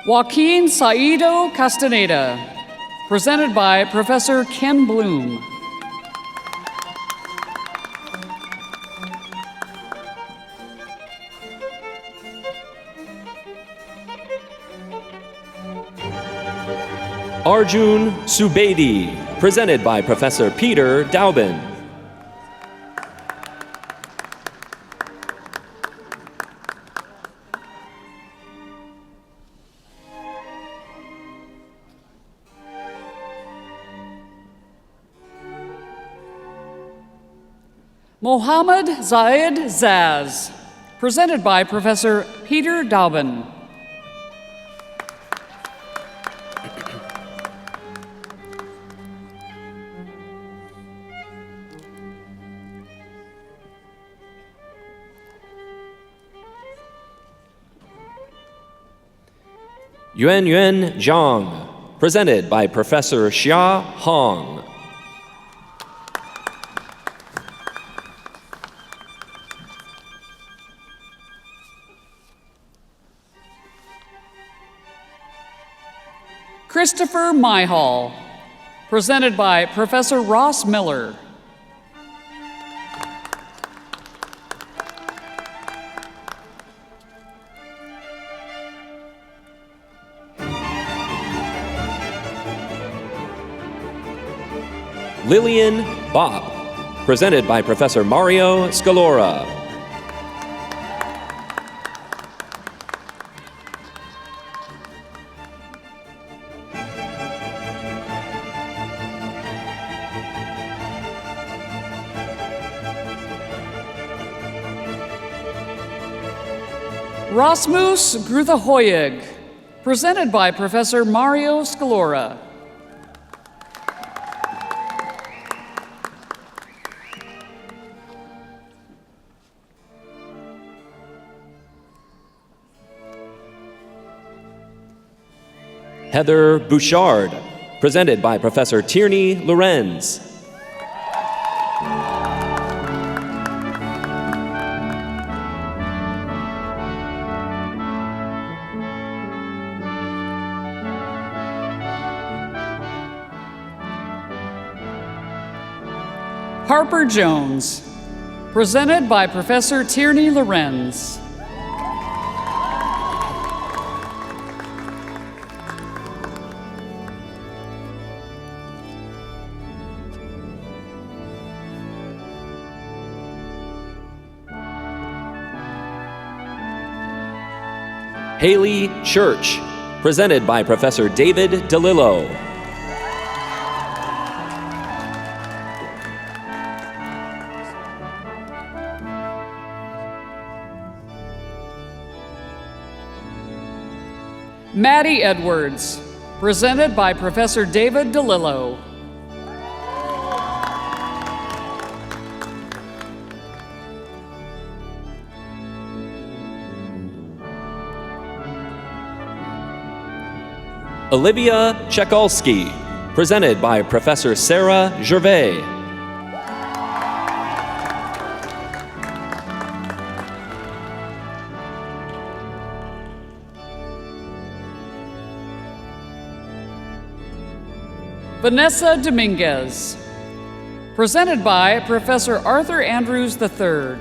Joaquin Saido Castaneda, presented by Professor Ken Bloom. Arjun Subedi, presented by Professor Peter Daubin. Mohammad Zaid Zaz, presented by Professor Peter Daubin. Yuan Zhang, presented by Professor Xia Hong. Christopher Myhall, presented by Professor Ross Miller. Lillian Bopp, presented by Professor Mario Scalora. Rasmus Gruthahoyeg, presented by Professor Mario Scalora. Heather Bouchard, presented by Professor Tierney Lorenz. Harper Jones, presented by Professor Tierney Lorenz. Haley Church, presented by Professor David DeLillo. Maddie Edwards, presented by Professor David DeLillo. Olivia Chekalski, presented by Professor Sarah Gervais. Vanessa Dominguez, presented by Professor Arthur Andrews III.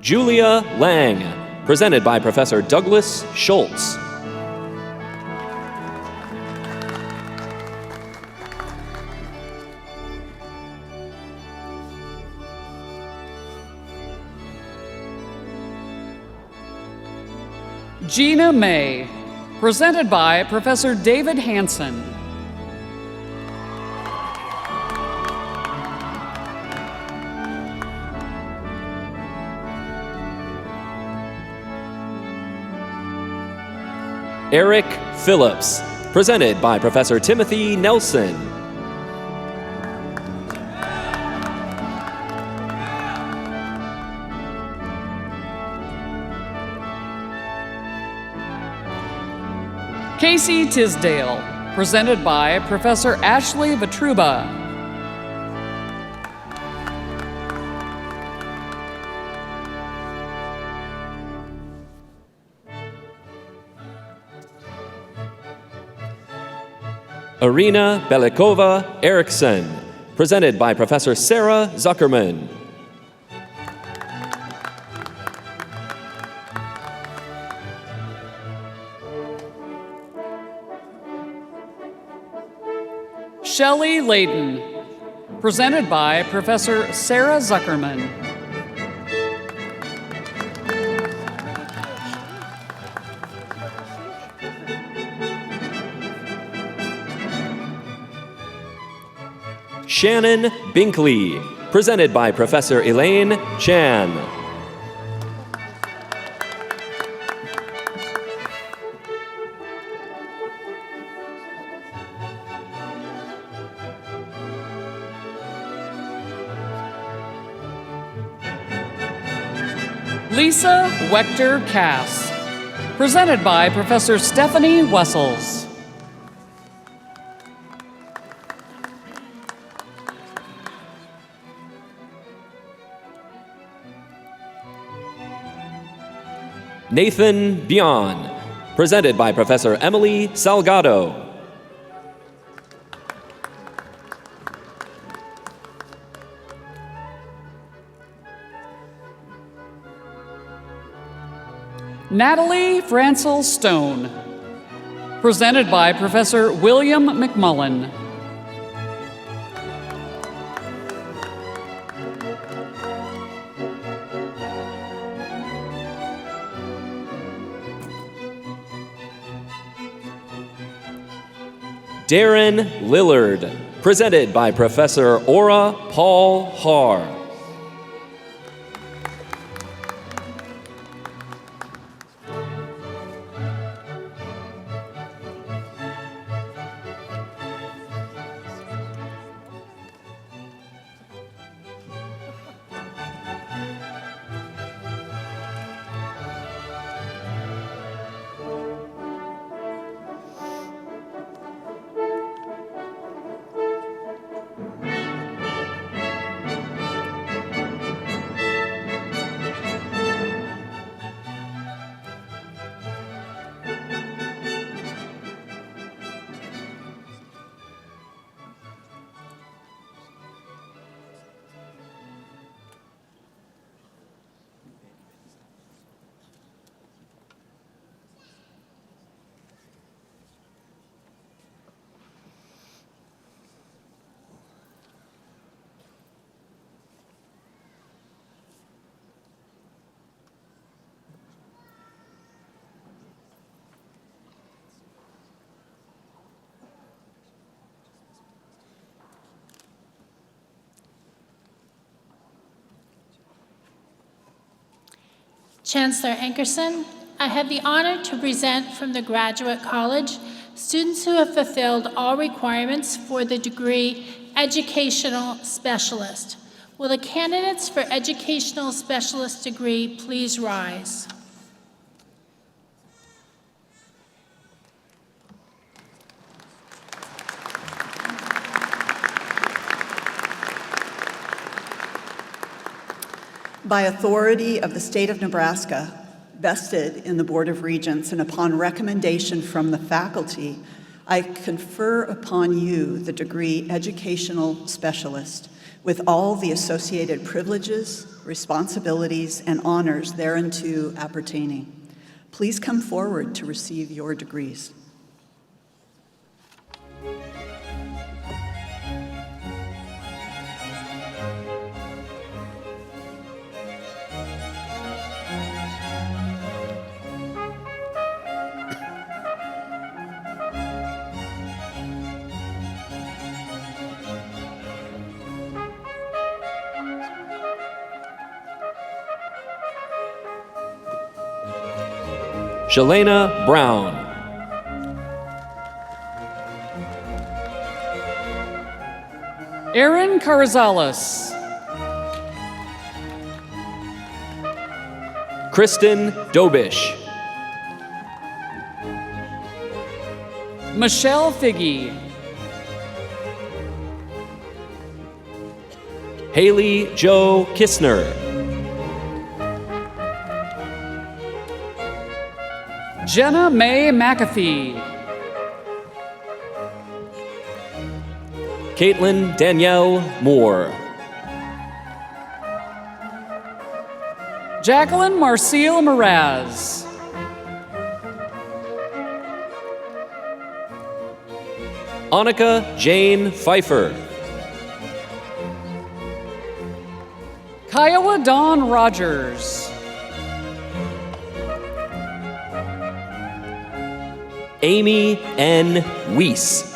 Julia Lang, presented by Professor Douglas Schultz. Gina May, presented by Professor David Hansen. Eric Phillips, presented by Professor Timothy Nelson. Casey Tisdale, presented by Professor Ashley Vitruba. Irina Belikova Erickson, presented by Professor Sarah Zuckerman. Shelley Layden, presented by Professor Sarah Zuckerman. Shannon Binkley, presented by Professor Elaine Chan. Lisa Wechter Cass, presented by Professor Stephanie Wessels. Nathan Bion, presented by Professor Emily Salgado. Natalie Francel Stone, presented by Professor William McMullen. Darren Lillard, presented by Professor Ora Paul Haar. Chancellor Ankerson, I have the honor to present from the Graduate College students who have fulfilled all requirements for the degree Educational Specialist. Will the candidates for Educational Specialist degree please rise? By authority of the state of Nebraska, vested in the Board of Regents, and upon recommendation from the faculty, I confer upon you the degree Educational Specialist with all the associated privileges, responsibilities, and honors thereunto appertaining. Please come forward to receive your degrees. Shalana Brown. Aaron Carazales. Kristen Dobish. Michelle Figge. Haley Jo Kistner. Jena Mae McAfee. Caitlin Danielle Moore. Jacqueline Marcille Mraz. Annika Jane Pfeiffer. Kiowa Dawn Rogers. Amy N. Weiss.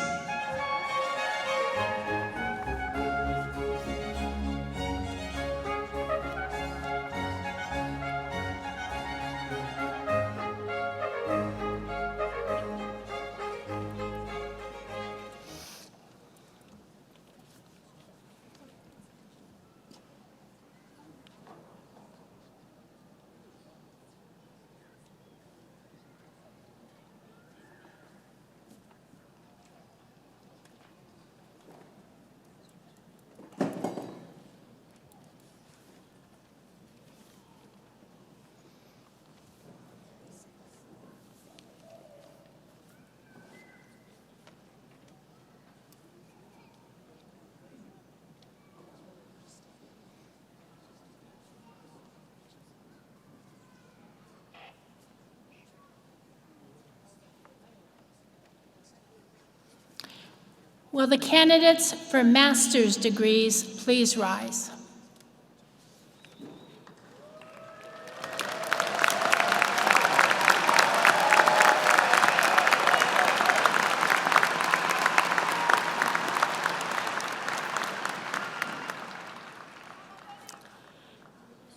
Will the candidates for master's degrees please rise?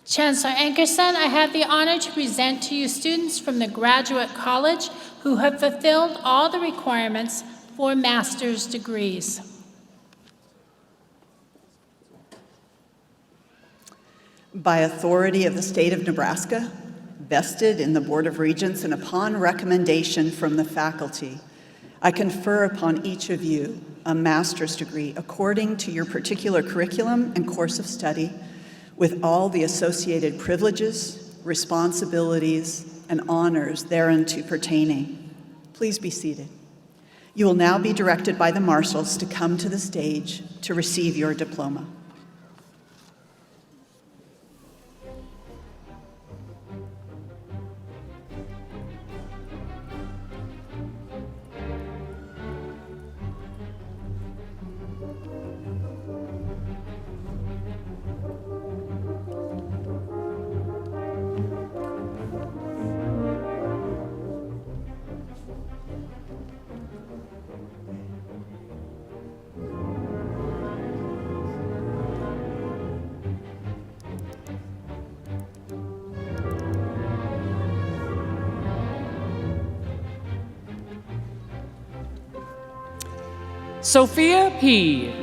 Chancellor Ankerson, I have the honor to present to you students from the Graduate College who have fulfilled all the requirements for master's degrees. By authority of the state of Nebraska, vested in the Board of Regents, and upon recommendation from the faculty, I confer upon each of you a master's degree according to your particular curriculum and course of study, with all the associated privileges, responsibilities, and honors thereunto pertaining. Please be seated. You will now be directed by the marshals to come to the stage to receive your diploma. Sophia P.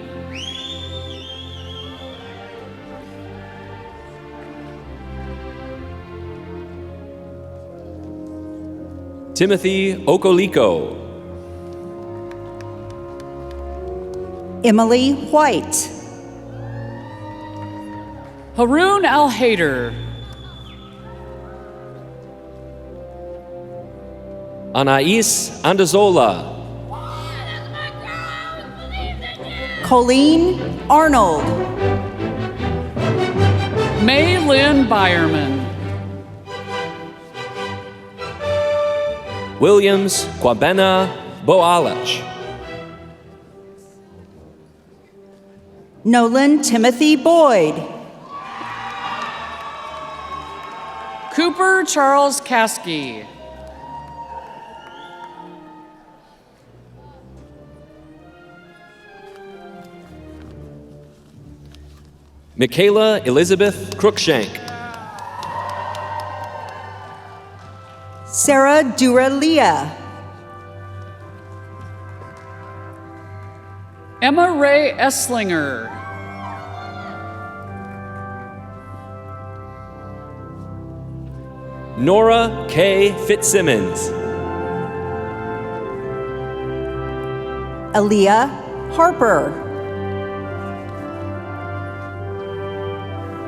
Timothy Okoliko. Emily White. Haroon Al Hayder. Anais Andazola. Colleen Arnold. May Lynn Byerman. Williams Kwabena Boalach. Nolan Timothy Boyd. Cooper Charles Caskey. Michaela Elizabeth Cruikshank. Sarah Duralia. Emma Ray Esslinger. Nora K. Fitzsimmons. Aaliyah Harper.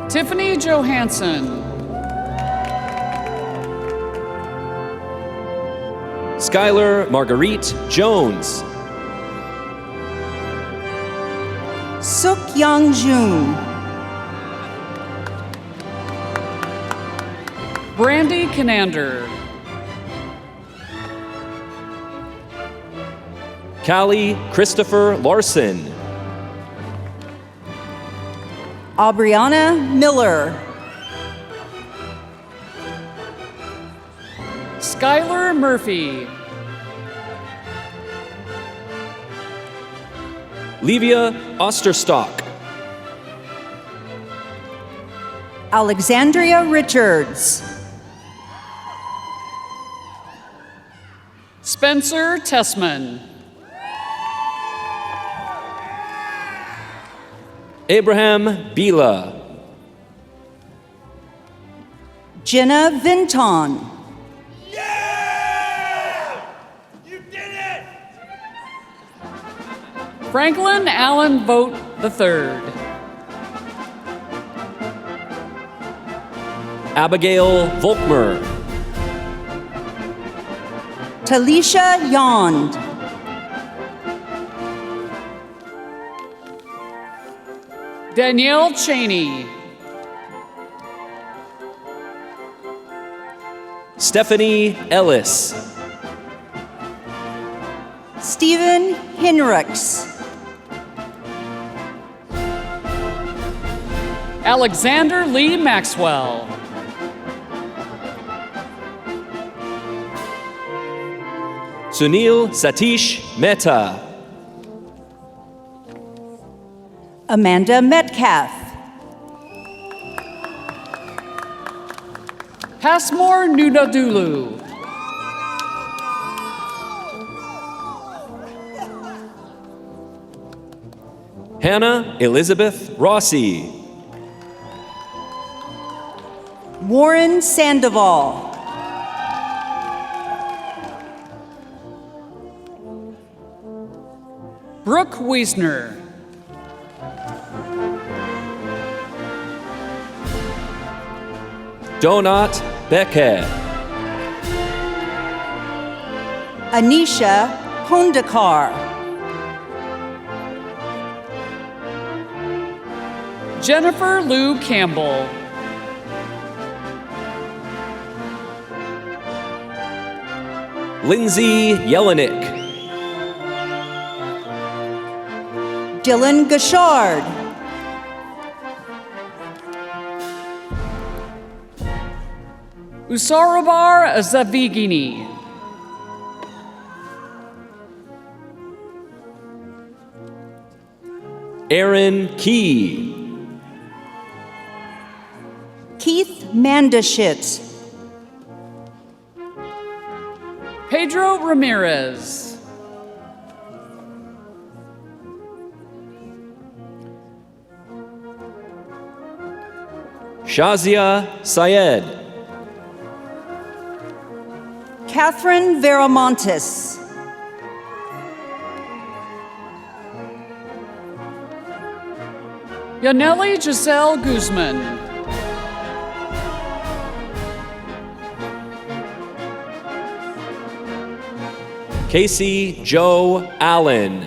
Tiffany Johansson. Skylar Marguerite Jones. Suk Young Jun. Brandy Canander. Callie Christopher Larson. Aubriana Miller. Skylar Murphy. Livia Osterstock. Alexandria Richards. Spencer Tessman. Abraham Bila. Jenna Vinton. Franklin Allen Vogt III. Abigail Volkmer. Talisha Yond. Danielle Cheney. Stephanie Ellis. Stephen Hinrichs. Alexander Lee Maxwell. Sunil Satish Mehta. Amanda Metcalf. Passmore Nudadulu. Hannah Elizabeth Rossi. Warren Sandoval. Brooke Wiesner. Donat Beckhead. Anisha Hondakar. Jennifer Lou Campbell. Lindsay Yelenick. Dylan Gashard. Usarabar Zavigini. Aaron Key. Keith Mandashit. Pedro Ramirez. Shazia Syed. Catherine Veramontes. Yaneli Giselle Guzman. Casey Joe Allen.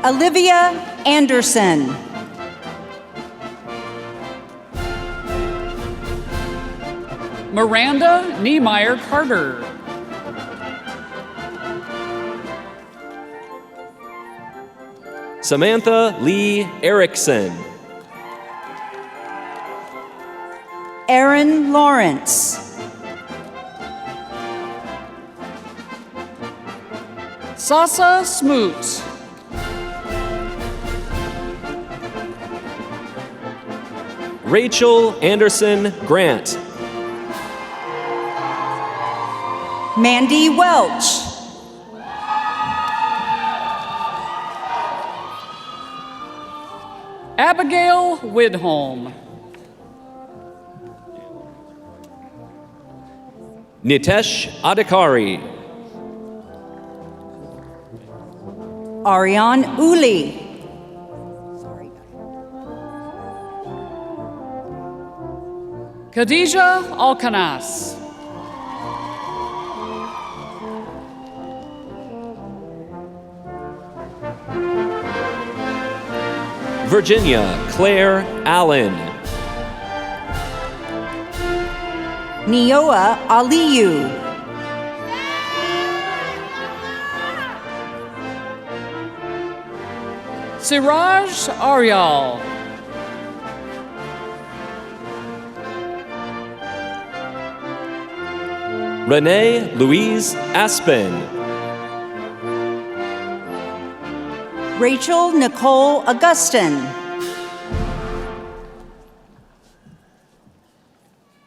Olivia Anderson. Miranda Niemeyer Carter. Samantha Lee Erickson. Aaron Lawrence. Sasa Smoot. Rachel Anderson Grant. Mandy Welch. Abigail Widholm. Nitesh Adhikari. Ariane Uli. Khadija Alkanas. Virginia Claire Allen. Nioa Aliyu. Siraj Aryal. Renee Louise Aspen. Rachel Nicole Augustin.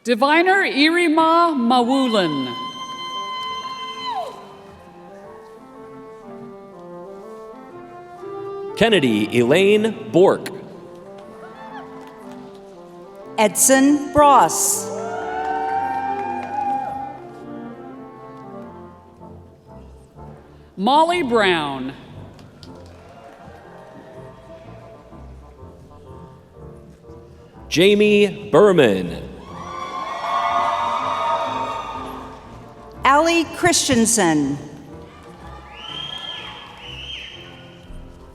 Diviner Irima Mawulan. Kennedy Elaine Bork. Edson Bross. Molly Brown. Jamie Berman. Allie Christensen.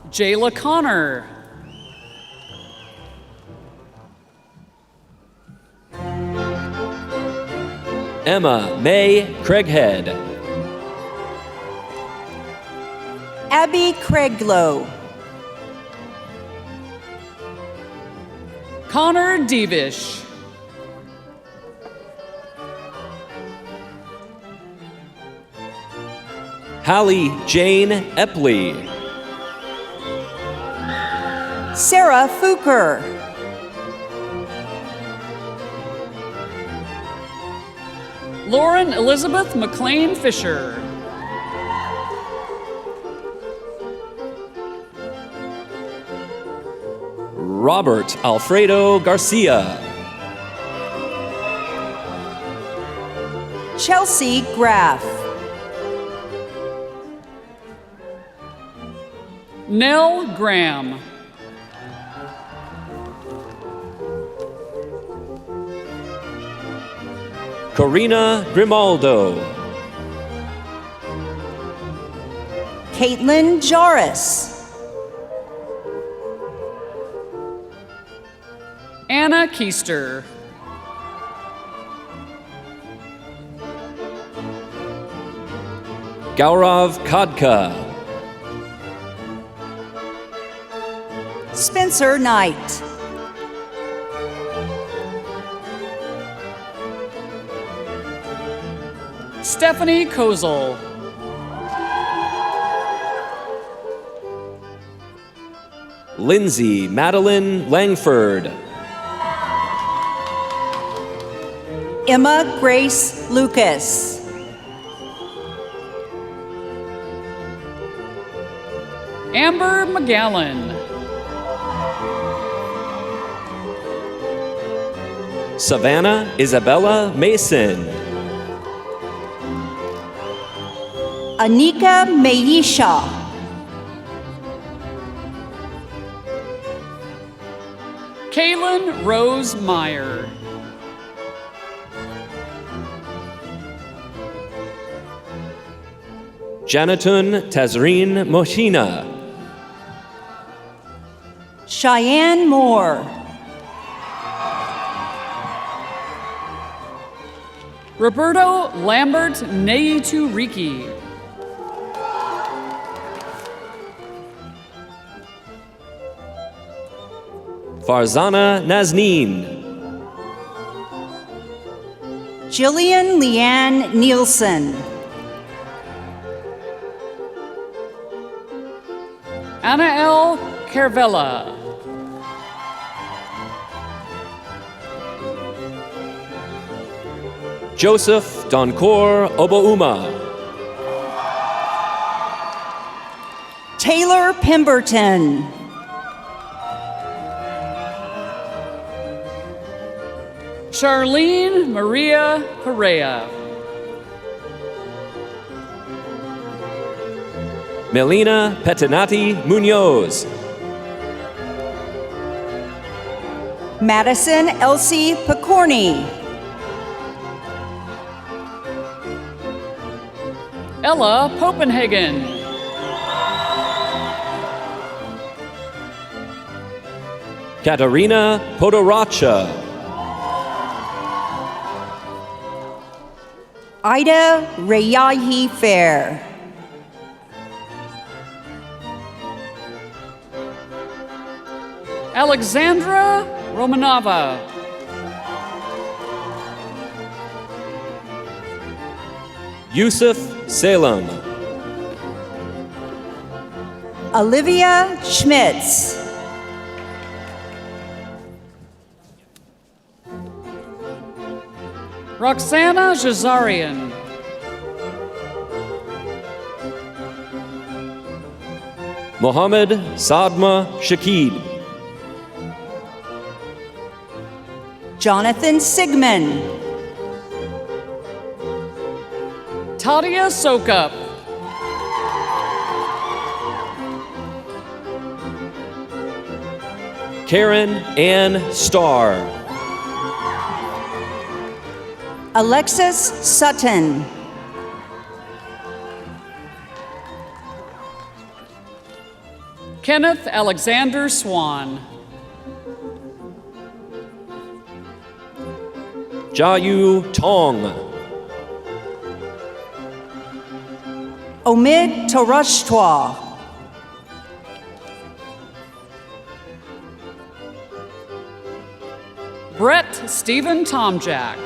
Jayla Connor. Emma May Craighead. Abby Craiglow. Connor Devish. Hallie Jane Epley. Sarah Fuker. Lauren Elizabeth McLean Fisher. Robert Alfredo Garcia. Chelsea Graff. Nell Graham. Corina Grimaldo. Caitlin Jarris. Anna Keister. Gaurav Kadka. Spencer Knight. Stephanie Kozel. Lindsay Madeline Langford. Emma Grace Lucas. Amber McGallen. Savannah Isabella Mason. Anika Meisha. Kaylin Rose Meyer. Janatun Tazreen Mohina. Cheyenne Moore. Roberto Lambert Neitu Riki. Farzana Nazneen. Jillian Leanne Nielsen. Anna L. Carvella. Joseph Doncor Obouma. Taylor Pemberton. Charlene Maria Perea. Melina Petinati Munoz. Madison Elsie Picorni. Ella Popenhagen. Katarina Podoracha. Ida Rayahi Fair. Alexandra Romanova. Yusuf Salem. Olivia Schmitz. Roxana Jazarian. Mohammed Sadma Shakid. Jonathan Sigmund. Tadia Sokup. Karen Ann Starr. Alexis Sutton. Kenneth Alexander Swan. Jayu Tong. Omid Torashtwa. Brett Stephen Tomjack.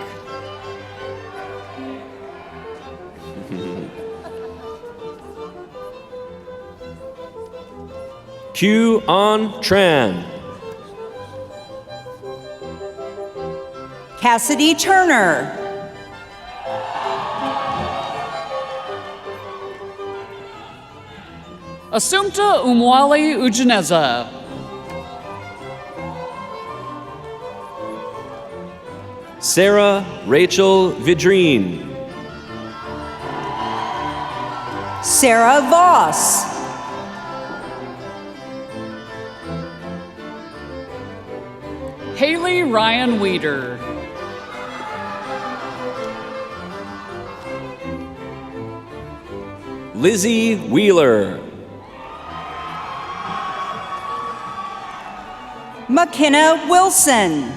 Q An Tran. Cassidy Turner. Assumpta Umwali Ujaneza. Sarah Rachel Vidrine. Sarah Voss. Haley Ryan Weeder. Lizzie Wheeler. McKenna Wilson.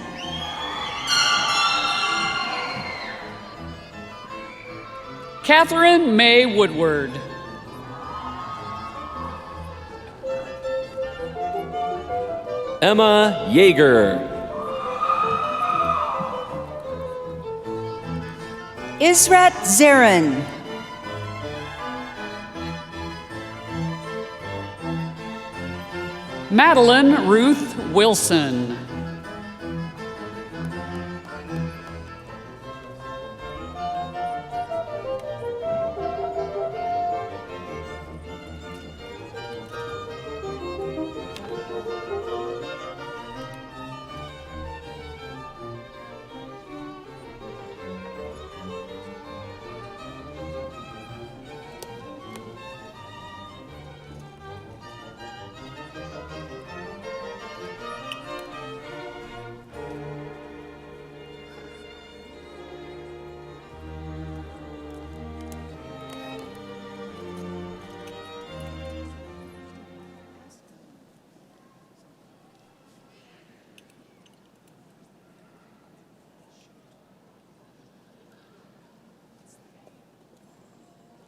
Catherine May Woodward. Emma Yeager. Israt Zarin. Madeline Ruth Wilson.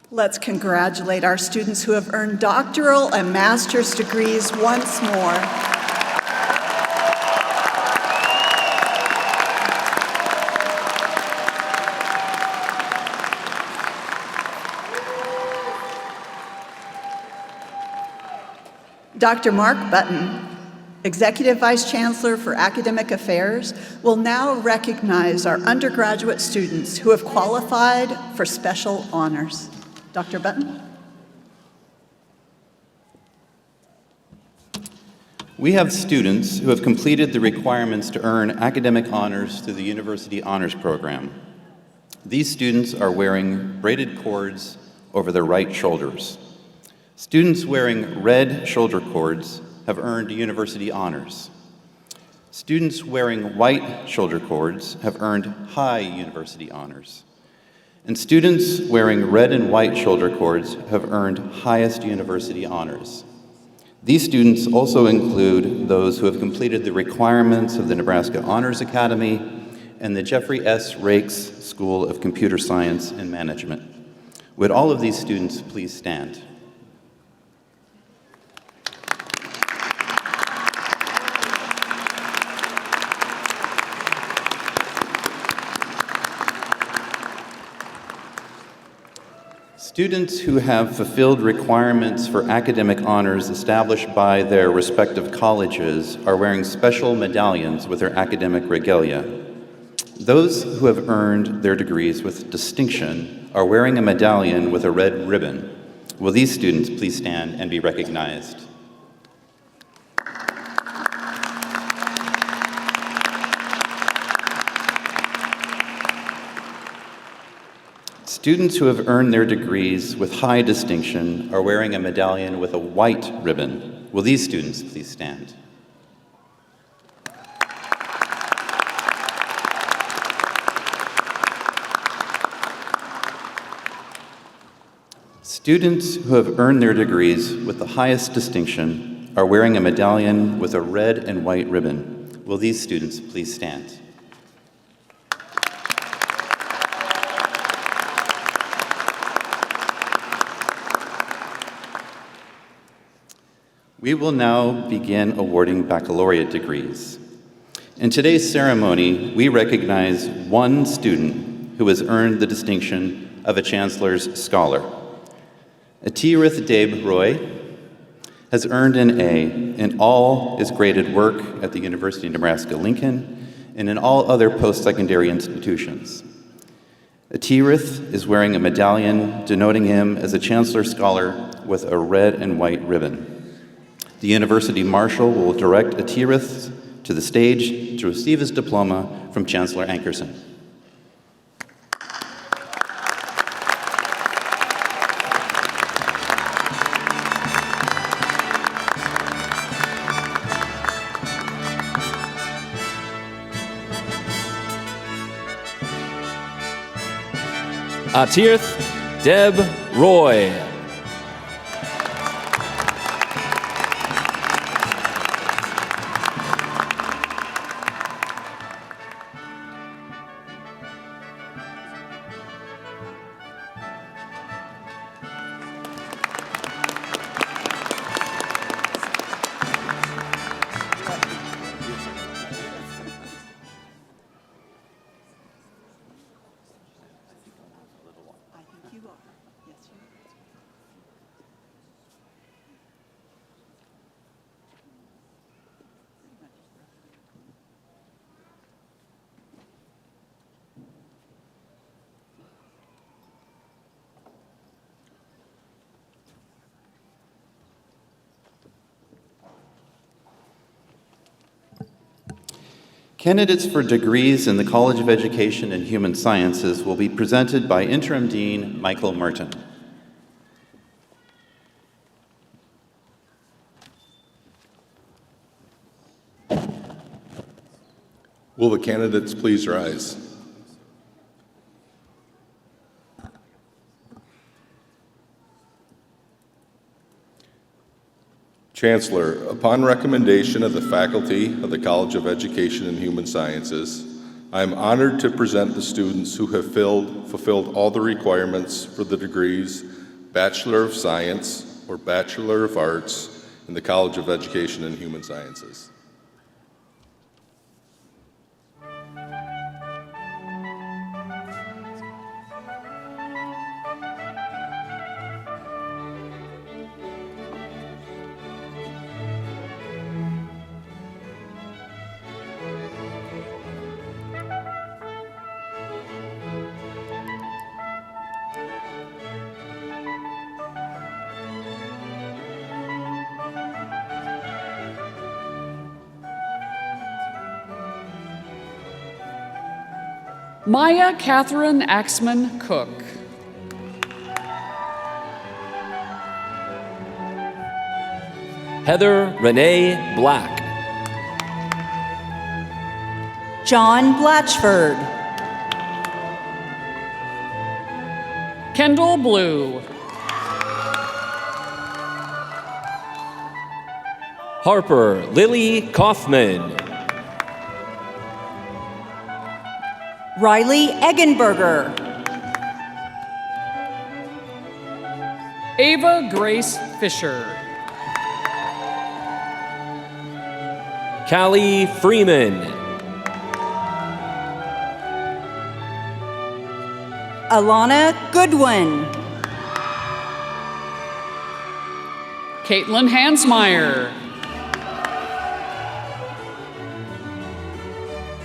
Let's congratulate our students who have earned doctoral and master's degrees once more. Dr. Mark Button, Executive Vice Chancellor for Academic Affairs, will now recognize our undergraduate students who have qualified for special honors. Dr. Button? We have students who have completed the requirements to earn academic honors through the University Honors Program. These students are wearing braided cords over their right shoulders. Students wearing red shoulder cords have earned university honors. Students wearing white shoulder cords have earned high university honors. And students wearing red and white shoulder cords have earned highest university honors. These students also include those who have completed the requirements of the Nebraska Honors Academy and the Jeffrey S. Rakes School of Computer Science and Management. Would all of these students please stand? Students who have fulfilled requirements for academic honors established by their respective colleges are wearing special medallions with their academic regalia. Those who have earned their degrees with distinction are wearing a medallion with a red ribbon. Will these students please stand and be recognized? Students who have earned their degrees with high distinction are wearing a medallion with a white ribbon. Will these students please stand? Students who have earned their degrees with the highest distinction are wearing a medallion with a red and white ribbon. Will these students please stand? We will now begin awarding baccalaureate degrees. In today's ceremony, we recognize one student who has earned the distinction of a Chancellor's Scholar. Atirith Deb Roy has earned an A in all his graded work at the University of Nebraska-Lincoln and in all other post-secondary institutions. Atirith is wearing a medallion denoting him as a Chancellor Scholar with a red and white ribbon. The University Marshal will direct Atirith to the stage to receive his diploma from Chancellor Ankerson. Atirth Deb Roy. Candidates for degrees in the College of Education and Human Sciences will be presented by Interim Dean Michael Merton. Will the candidates please rise? Chancellor, upon recommendation of the faculty of the College of Education and Human Sciences, I am honored to present the students who have fulfilled all the requirements for the degrees Bachelor of Science or Bachelor of Arts in the College of Education and Human Sciences. Maya Catherine Axman Cook. Heather Renee Black. John Blatchford. Kendall Blue. Harper Lily Kaufman. Riley Eggenberger. Ava Grace Fisher. Callie Freeman. Alana Goodwin. Caitlin Hansmeyer.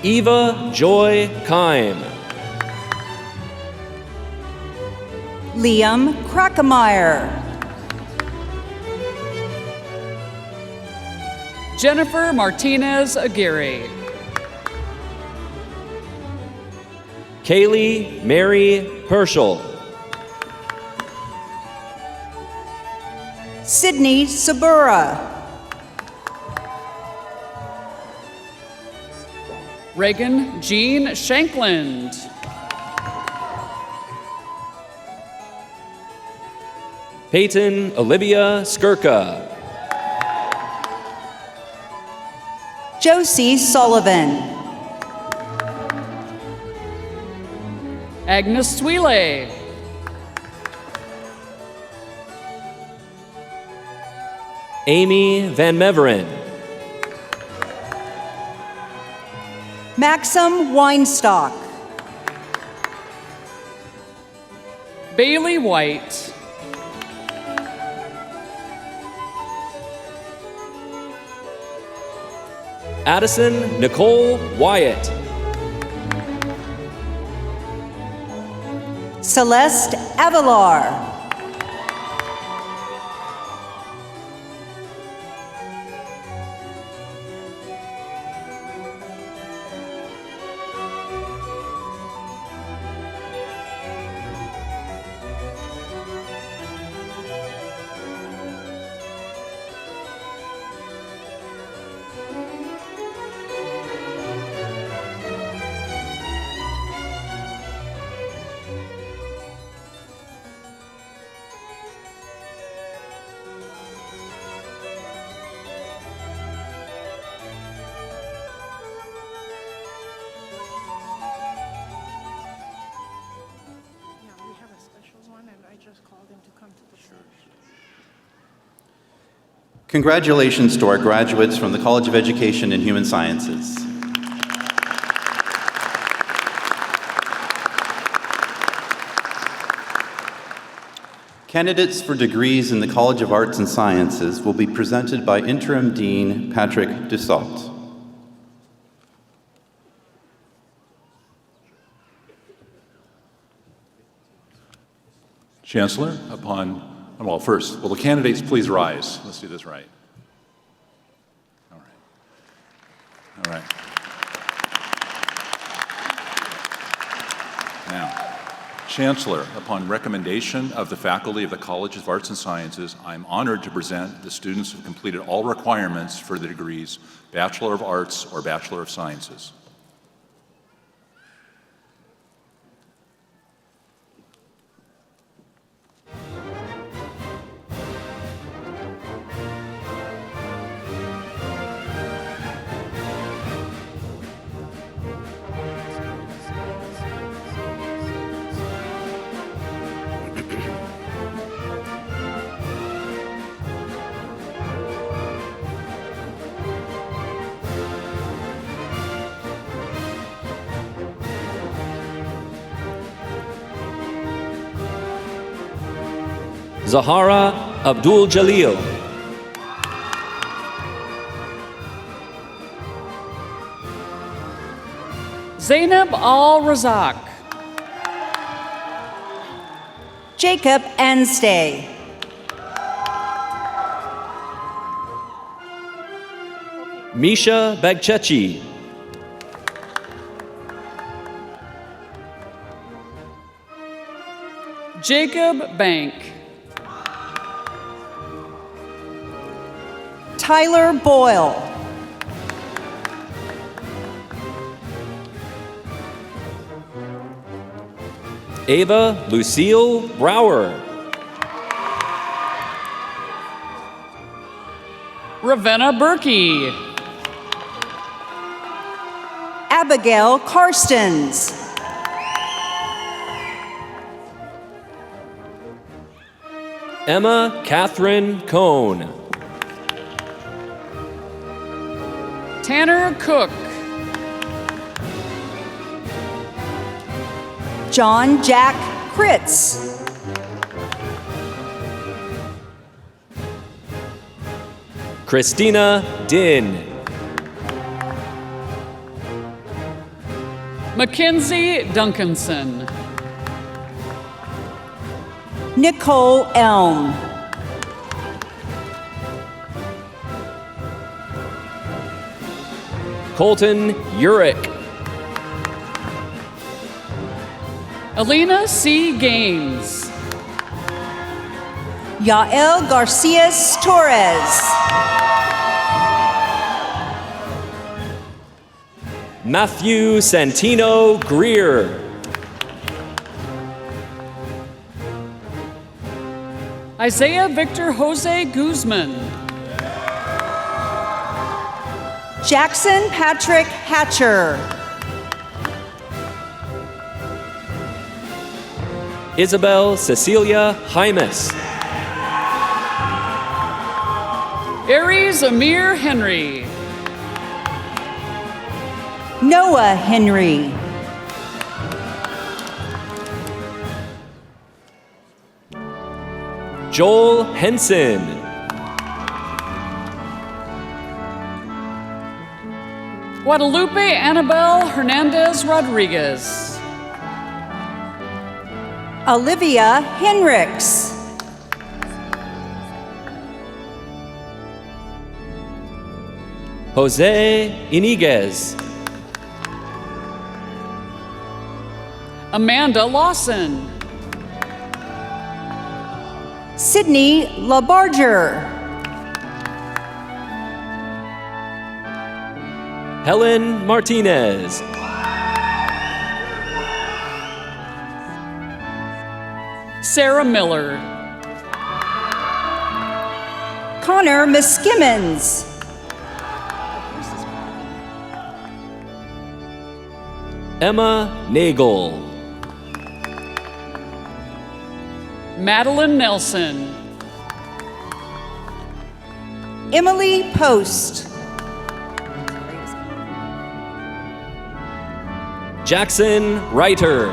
Eva Joy Kain. Liam Krackemeyer. Jennifer Martinez Aguirre. Kaylee Mary Herschel. Sydney Sabura. Reagan Jean Shankland. Peyton Olivia Skirka. Josie Sullivan. Agnes Swile. Amy Van Meveren. Maxim Weinstock. Bailey White. Addison Nicole Wyatt. Celeste Avalar. Congratulations to our graduates from the College of Education and Human Sciences. Candidates for degrees in the College of Arts and Sciences will be presented by Interim Dean Patrick Dussault. Chancellor, well, first, will the candidates please rise? Let's do this right. All right. Now, Chancellor, upon recommendation of the faculty of the College of Arts and Sciences, I'm honored to present the students who have completed all requirements for the degrees Bachelor of Arts or Bachelor of Sciences. Zahara Abdul Jalil. Zainab Al-Razak. Jacob Anstey. Misha Bagchechi. Jacob Bank. Tyler Boyle. Ava Lucille Brower. Ravenna Berkey. Abigail Karstens. Emma Catherine Cohn. Tanner Cook. John Jack Kritz. Christina Din. Mackenzie Duncanson. Nicole Elm. Colton Urick. Alina C. Gaines. Yael Garcias Torres. Matthew Santino Greer. Isaiah Victor Jose Guzman. Jackson Patrick Hatcher. Isabel Cecilia Jaimes. Aries Amir Henry. Noah Henry. Joel Henson. Guadalupe Annabelle Hernandez Rodriguez. Olivia Henricks. Jose Iniguez. Amanda Lawson. Sydney LaBarger. Helen Martinez. Sarah Miller. Connor Miskimmins. Emma Nagel. Madeline Nelson. Emily Post. Jackson Reiter.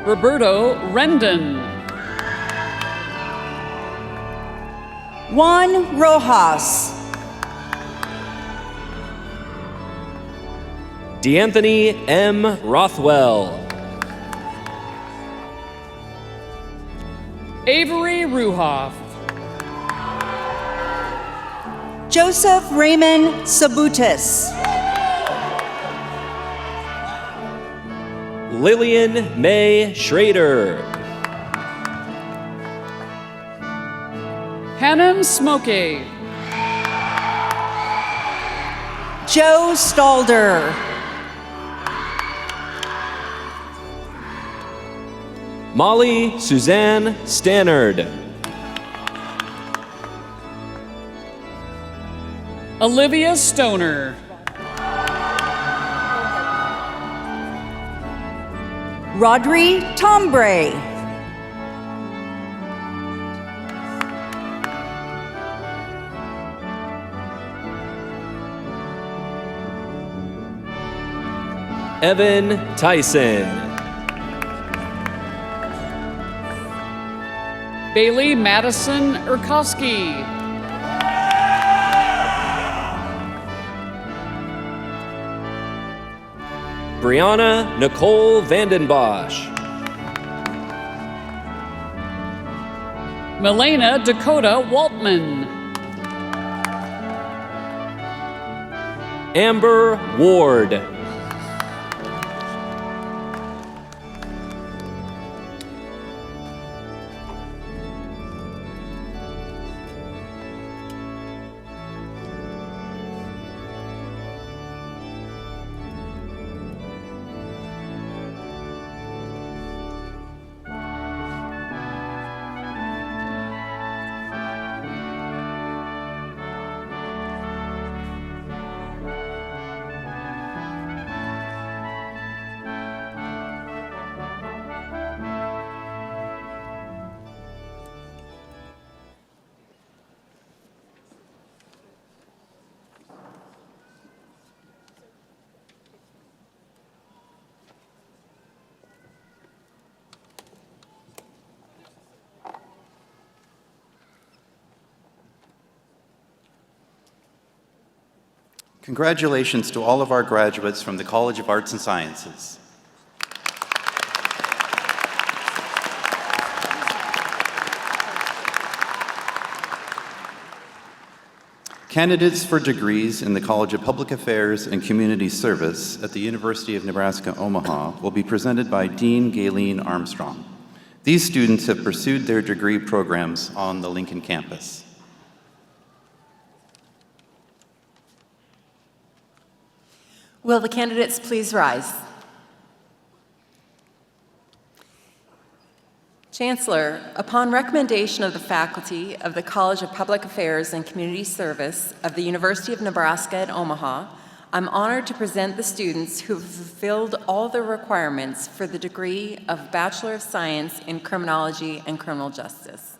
Roberto Rendon. Juan Rojas. DeAnthony M. Rothwell. Avery Ruhoff. Joseph Raymond Sabutis. Lillian May Schrader. Hannon Smokey. Joe Stalder. Molly Suzanne Stannard. Olivia Stoner. Rodri Tombray. Evan Tyson. Bailey Madison Urkowski. Brianna Nicole Vandenbosch. Milena Dakota Waltman. Amber Ward. Congratulations to all of our graduates from the College of Arts and Sciences. Candidates for degrees in the College of Public Affairs and Community Service at the University of Nebraska, Omaha will be presented by Dean Galen Armstrong. These students have pursued their degree programs on the Lincoln campus. Will the candidates please rise? Chancellor, upon recommendation of the faculty of the College of Public Affairs and Community Service of the University of Nebraska at Omaha, I'm honored to present the students who have fulfilled all the requirements for the degree of Bachelor of Science in Criminology and Criminal Justice.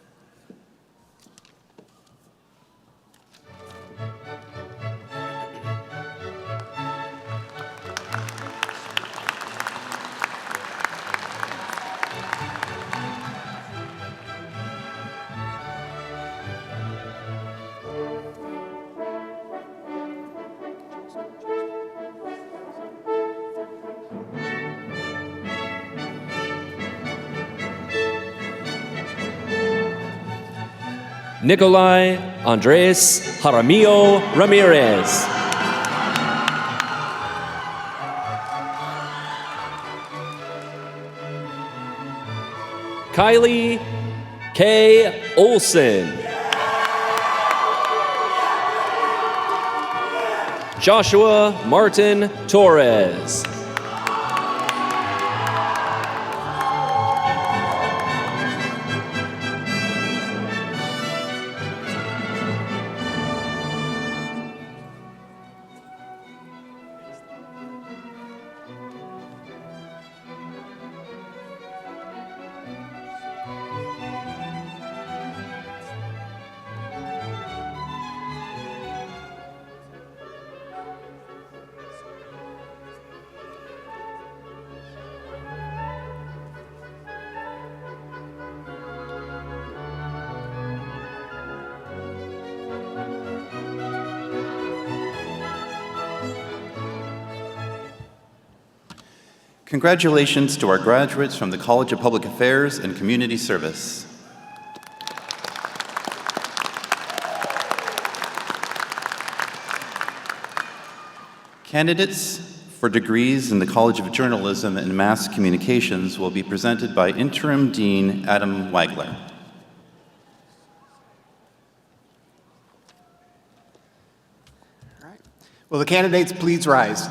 Nikolai Andres Jaramillo Ramirez. Kylie K. Olson. Joshua Martin Torres. Congratulations to our graduates from the College of Public Affairs and Community Service. Candidates for degrees in the College of Journalism and Mass Communications will be presented by Interim Dean Adam Wagler. All right. Will the candidates please rise?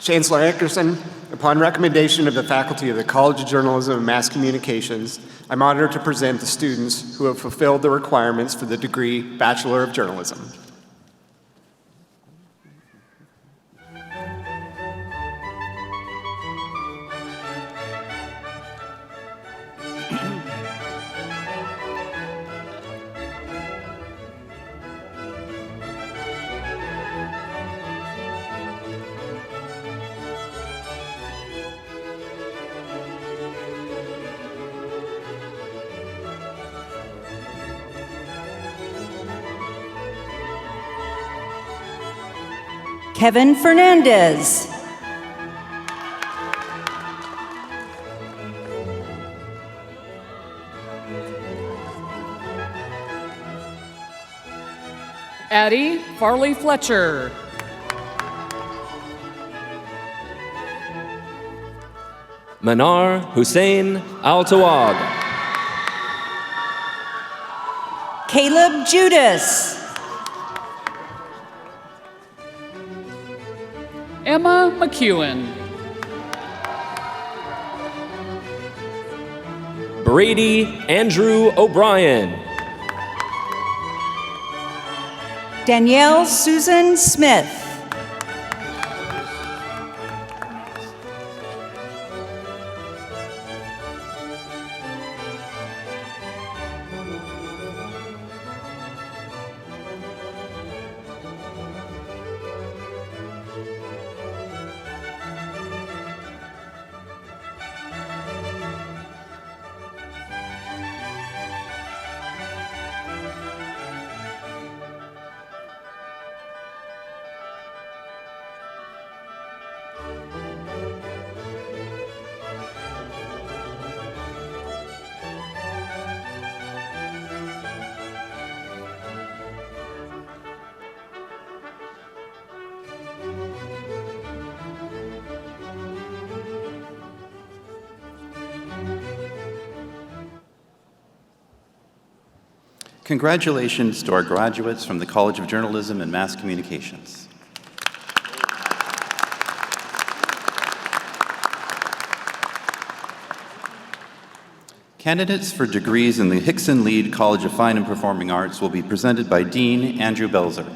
Chancellor Ankerson, upon recommendation of the faculty of the College of Journalism and Mass Communications, I'm honored to present the students who have fulfilled the requirements for the degree Bachelor of Journalism. Kevin Fernandez. Addie Farley Fletcher. Manar Hussein Al-Tawab. Caleb Judas. Emma McEwen. Brady Andrew O'Brien. Danielle Susan Smith. Congratulations to our graduates from the College of Journalism and Mass Communications. Candidates for degrees in the Hickson Lead College of Fine and Performing Arts will be presented by Dean Andrew Belzer.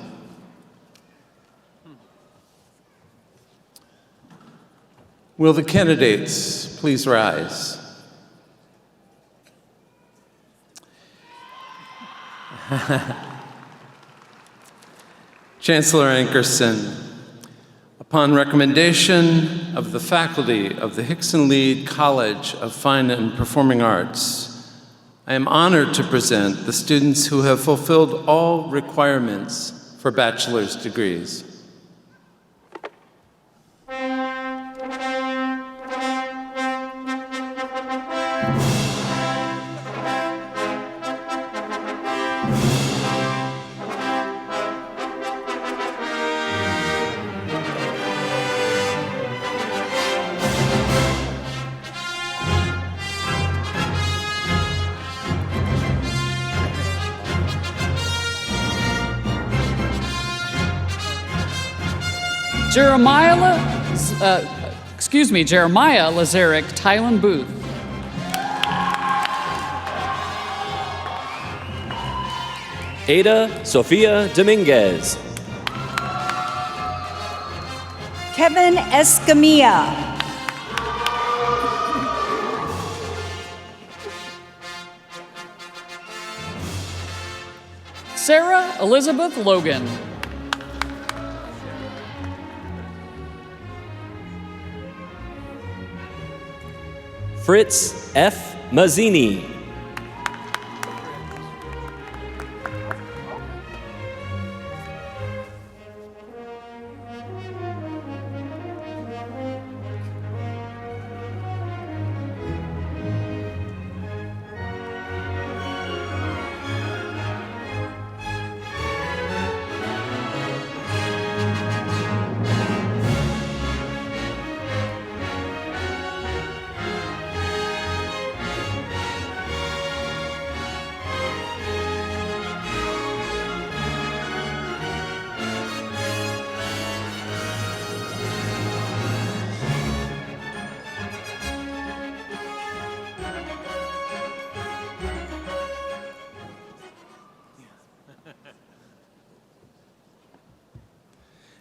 Will the candidates please rise? Chancellor Ankerson, upon recommendation of the faculty of the Hickson Lead College of Fine and Performing Arts, I am honored to present the students who have fulfilled all requirements for bachelor's degrees. Jeremiah Lazarick Tylen Booth. Ada Sofia Dominguez. Kevin Escamilla. Sarah Elizabeth Logan. Fritz F. Mazzini.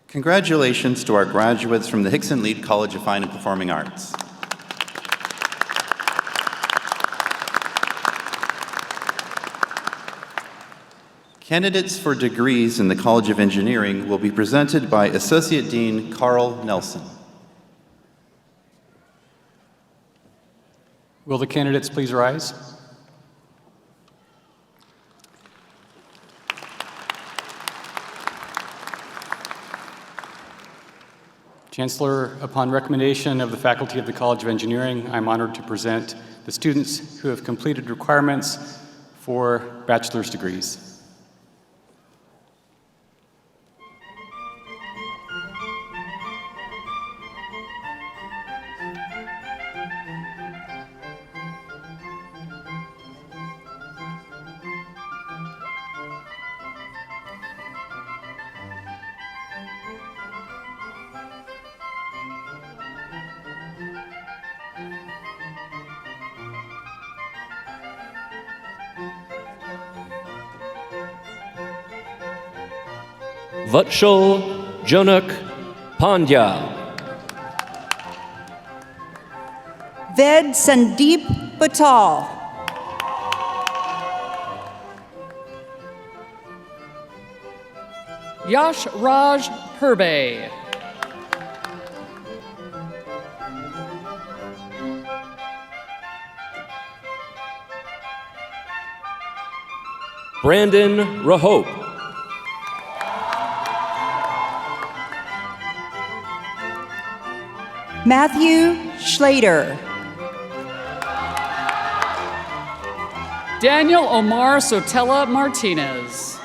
Congratulations to our graduates from the Hickson Lead College of Fine and Performing Arts. Candidates for degrees in the College of Engineering will be presented by Associate Dean Carl Nelson. Will the candidates please rise? Chancellor, upon recommendation of the faculty of the College of Engineering, I'm honored to present the students who have completed requirements for bachelor's degrees. Vatshul Jonuk Pandya. Ved Sandeep Batal. Yash Raj Purbe. Brandon Rahope. Matthew Schneider. Daniel Omar Sotella Martinez.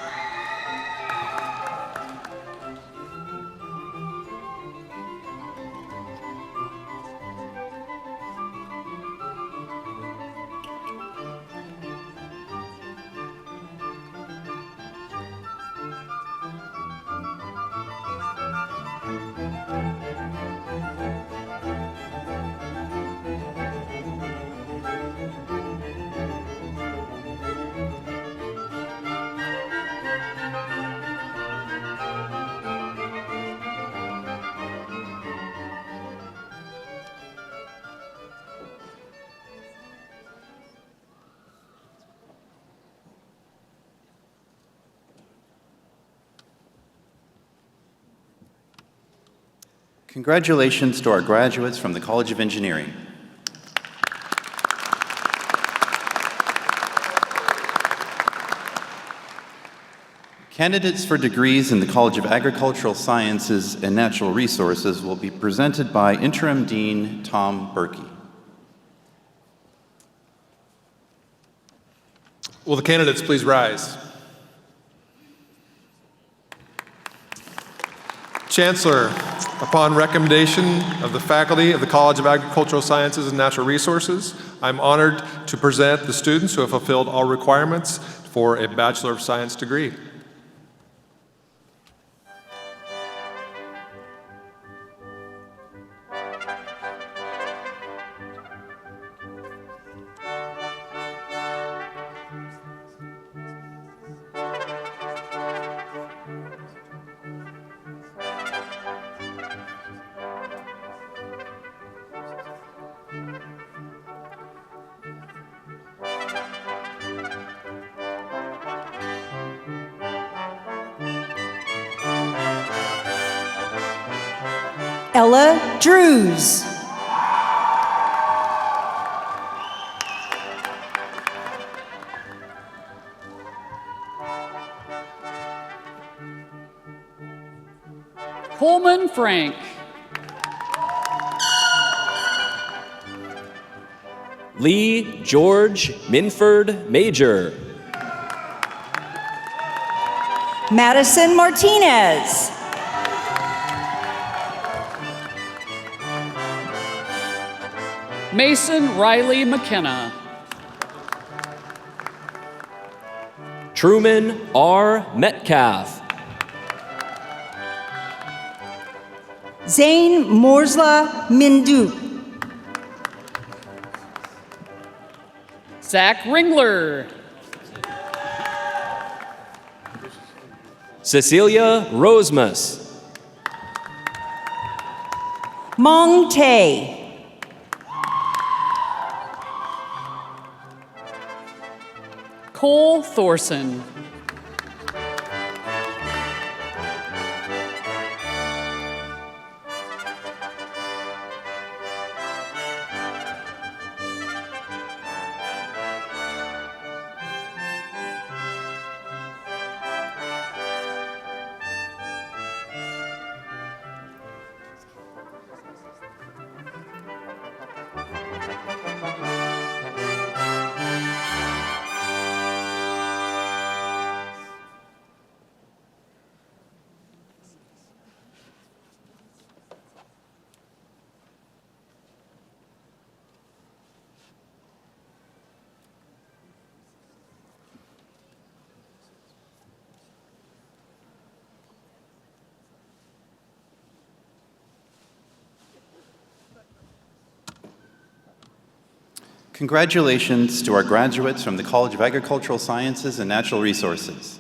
Congratulations to our graduates from the College of Engineering. Candidates for degrees in the College of Agricultural Sciences and Natural Resources will be presented by Interim Dean Tom Berkey. Will the candidates please rise? Chancellor, upon recommendation of the faculty of the College of Agricultural Sciences and Natural Resources, I'm honored to present the students who have fulfilled all requirements for a Bachelor of Science degree. Ella Drews. Coleman Frank. Lee George Minford Major. Madison Martinez. Mason Riley McKenna. Truman R. Metcalf. Zane Morsla Mindu. Zach Ringler. Cecilia Rosemus. Mong Tay. Cole Thorson. Congratulations to our graduates from the College of Agricultural Sciences and Natural Resources.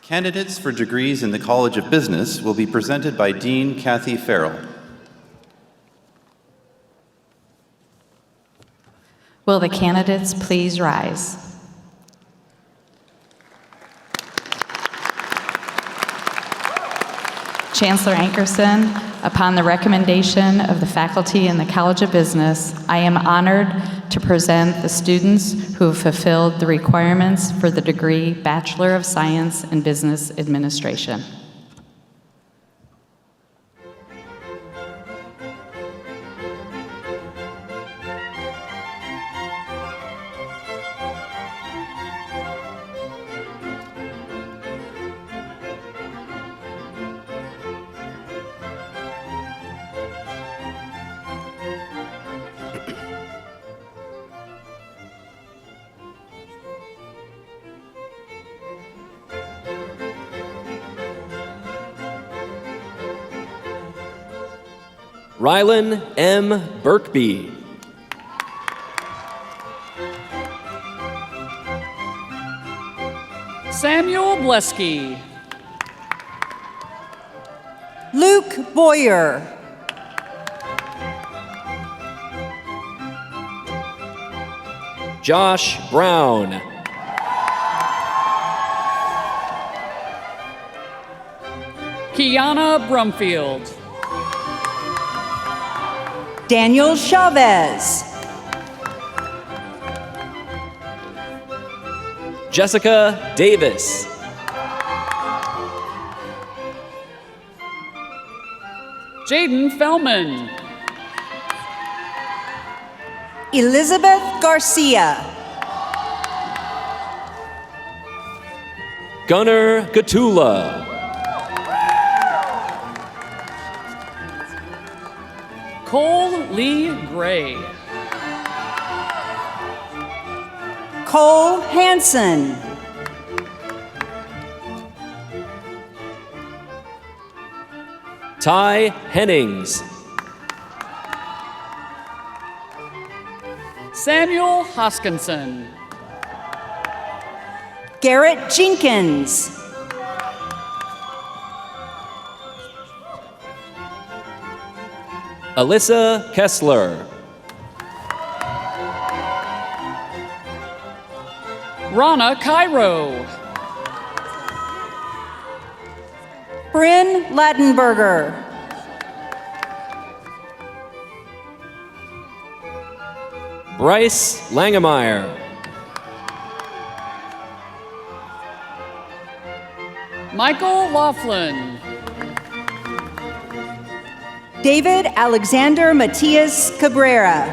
Candidates for degrees in the College of Business will be presented by Dean Kathy Farrell. Will the candidates please rise? Chancellor Ankerson, upon the recommendation of the faculty in the College of Business, I am honored to present the students who have fulfilled the requirements for the degree Bachelor of Science in Business Administration. Rylan M. Birkby. Samuel Blesky. Luke Boyer. Josh Brown. Kiana Brumfield. Daniel Chavez. Jessica Davis. Jaden Fellman. Elizabeth Garcia. Gunnar Gatula. Cole Lee Gray. Cole Hansen. Ty Hennings. Samuel Hoskinson. Garrett Jenkins. Alyssa Kessler. Rana Cairo. Bryn Lattenberger. Bryce Langemeyer. Michael Laughlin. David Alexander Matias Cabrera.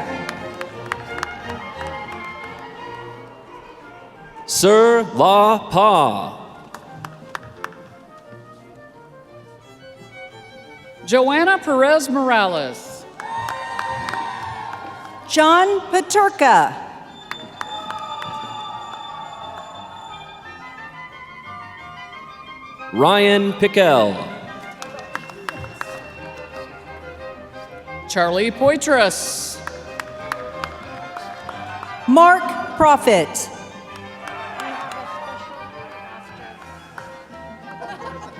Sir La Pa. Joanna Perez Morales. John Paterka. Ryan Pickell. Charlie Poitras. Mark Profit.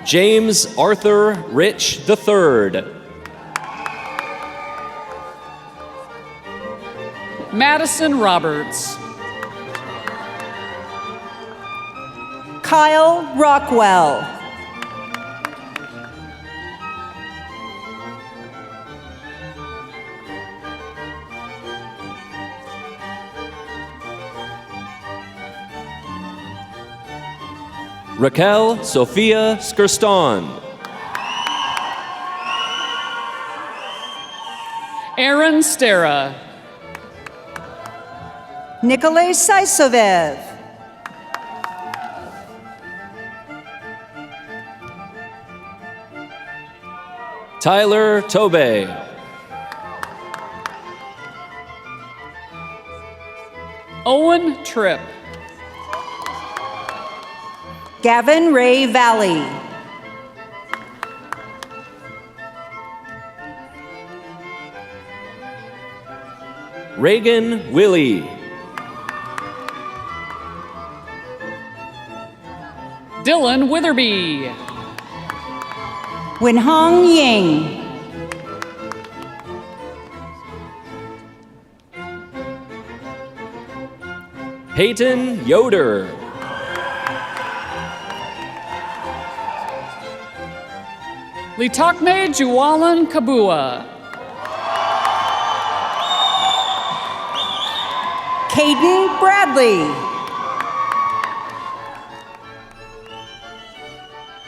James Arthur Rich III. Madison Roberts. Kyle Rockwell. Raquel Sophia Skirston. Aaron Stera. Nikolay Saisovev. Tyler Tobey. Owen Tripp. Gavin Ray Valley. Reagan Willie. Dylan Witherby. Winhong Ying. Peyton Yoder. Litakne Juwalan Kabua. Caden Bradley.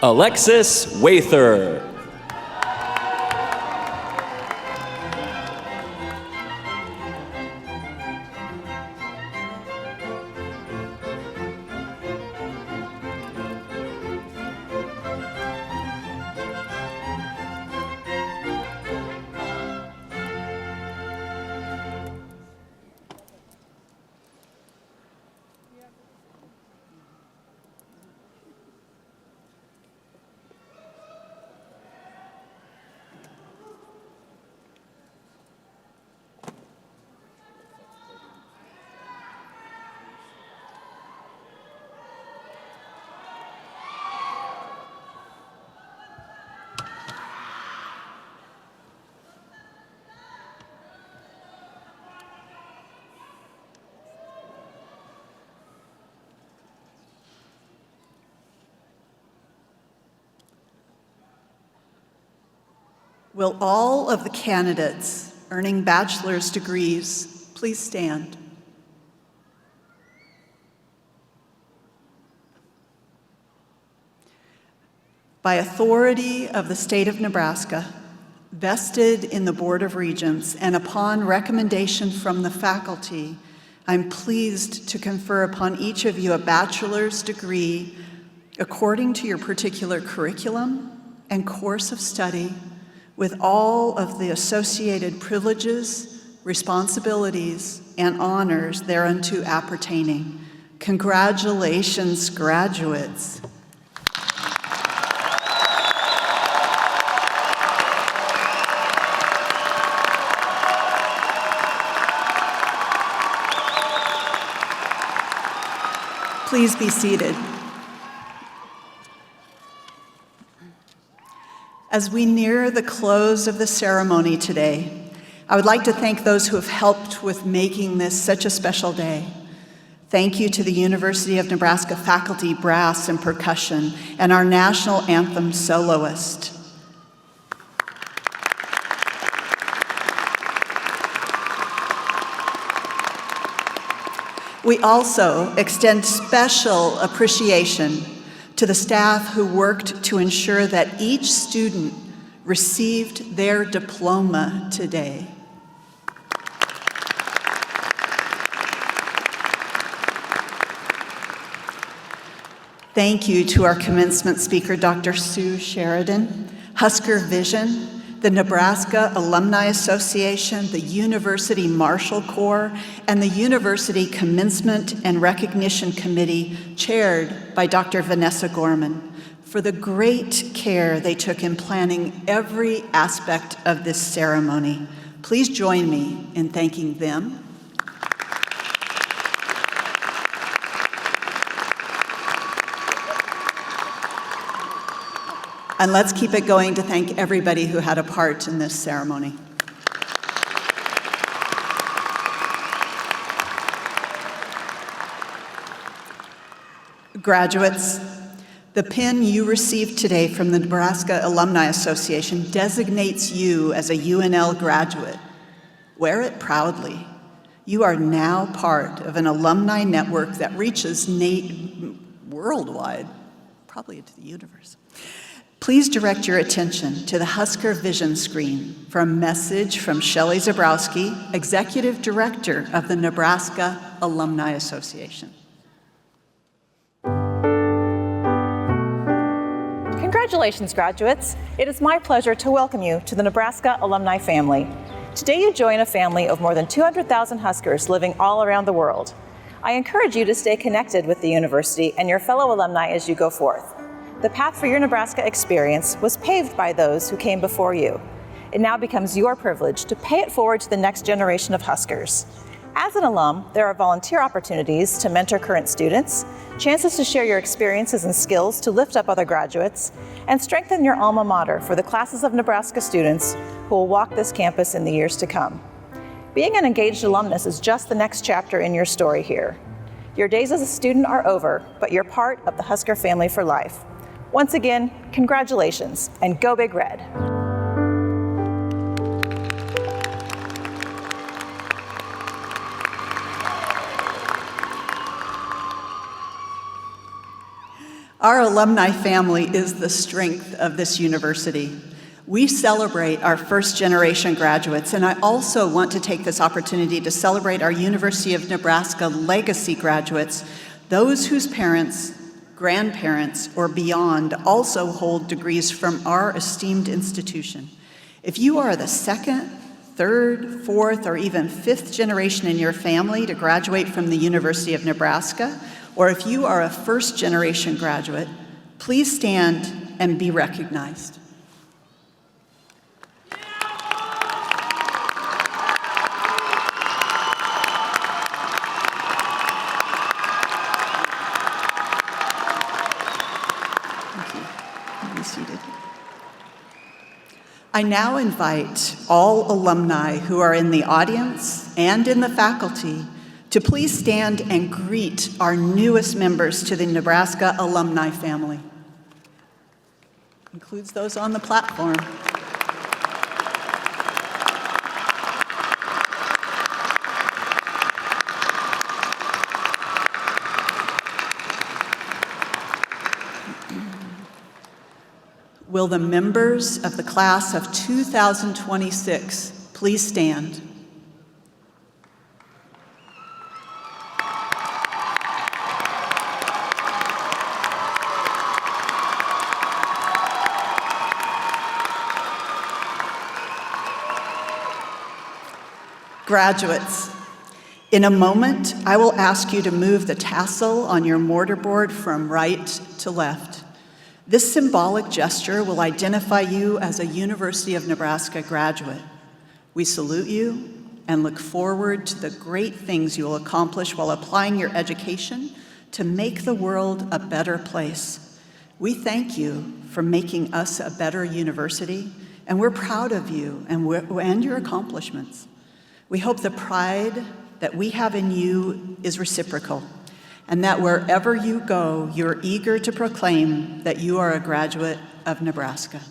Alexis Wather. Will all of the candidates earning bachelor's degrees please stand? By authority of the state of Nebraska, vested in the Board of Regents, and upon recommendation from the faculty, I'm pleased to confer upon each of you a bachelor's degree according to your particular curriculum and course of study, with all of the associated privileges, responsibilities, and honors thereunto appertaining. Congratulations, graduates. Please be seated. As we near the close of the ceremony today, I would like to thank those who have helped with making this such a special day. Thank you to the University of Nebraska faculty, brass and percussion, and our national anthem soloist. We also extend special appreciation to the staff who worked to ensure that each student received their diploma today. Thank you to our commencement speaker, Dr. Sue Sheridan, Husker Vision, the Nebraska Alumni Association, the University Marshall Corps, and the University Commencement and Recognition Committee, chaired by Dr. Vanessa Gorman, for the great care they took in planning every aspect of this ceremony. Please join me in thanking them. And let's keep it going to thank everybody who had a part in this ceremony. Graduates, the pin you received today from the Nebraska Alumni Association designates you as a UNL graduate. Wear it proudly. You are now part of an alumni network that reaches worldwide, probably into the universe. Please direct your attention to the Husker Vision screen for a message from Shelley Zabrowski, Executive Director of the Nebraska Alumni Association. Congratulations, graduates. It is my pleasure to welcome you to the Nebraska alumni family. Today you join a family of more than 200,000 Huskers living all around the world. I encourage you to stay connected with the university and your fellow alumni as you go forth. The path for your Nebraska experience was paved by those who came before you. It now becomes your privilege to pay it forward to the next generation of Huskers. As an alum, there are volunteer opportunities to mentor current students, chances to share your experiences and skills to lift up other graduates, and strengthen your alma mater for the classes of Nebraska students who will walk this campus in the years to come. Being an engaged alumnus is just the next chapter in your story here. Your days as a student are over, but you're part of the Husker family for life. Once again, congratulations, and go Big Red. Our alumni family is the strength of this university. We celebrate our first-generation graduates, and I also want to take this opportunity to celebrate our University of Nebraska legacy graduates, those whose parents, grandparents, or beyond also hold degrees from our esteemed institution. If you are the second, third, fourth, or even fifth generation in your family to graduate from the University of Nebraska, or if you are a first-generation graduate, please stand and be recognized. I now invite all alumni who are in the audience and in the faculty to please stand and greet our newest members to the Nebraska alumni family. Includes those on the platform. Will the members of the class of 2026 please stand? Graduates, in a moment, I will ask you to move the tassel on your mortarboard from right to left. This symbolic gesture will identify you as a University of Nebraska graduate. We salute you and look forward to the great things you will accomplish while applying your education to make the world a better place. We thank you for making us a better university, and we're proud of you and your accomplishments. We hope the pride that we have in you is reciprocal, and that wherever you go, you're eager to proclaim that you are a graduate of Nebraska.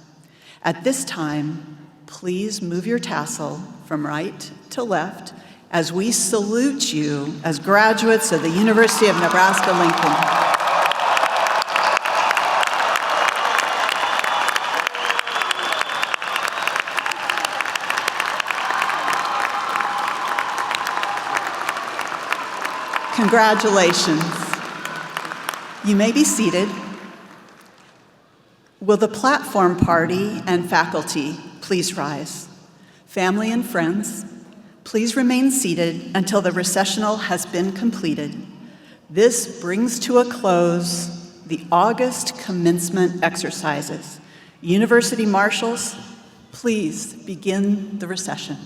At this time, please move your tassel from right to left as we salute you as graduates of the University of Nebraska-Lincoln. Congratulations. You may be seated. Will the platform party and faculty please rise? Family and friends, please remain seated until the recessional has been completed. This brings to a close the August commencement exercises. University marshals, please begin the recession.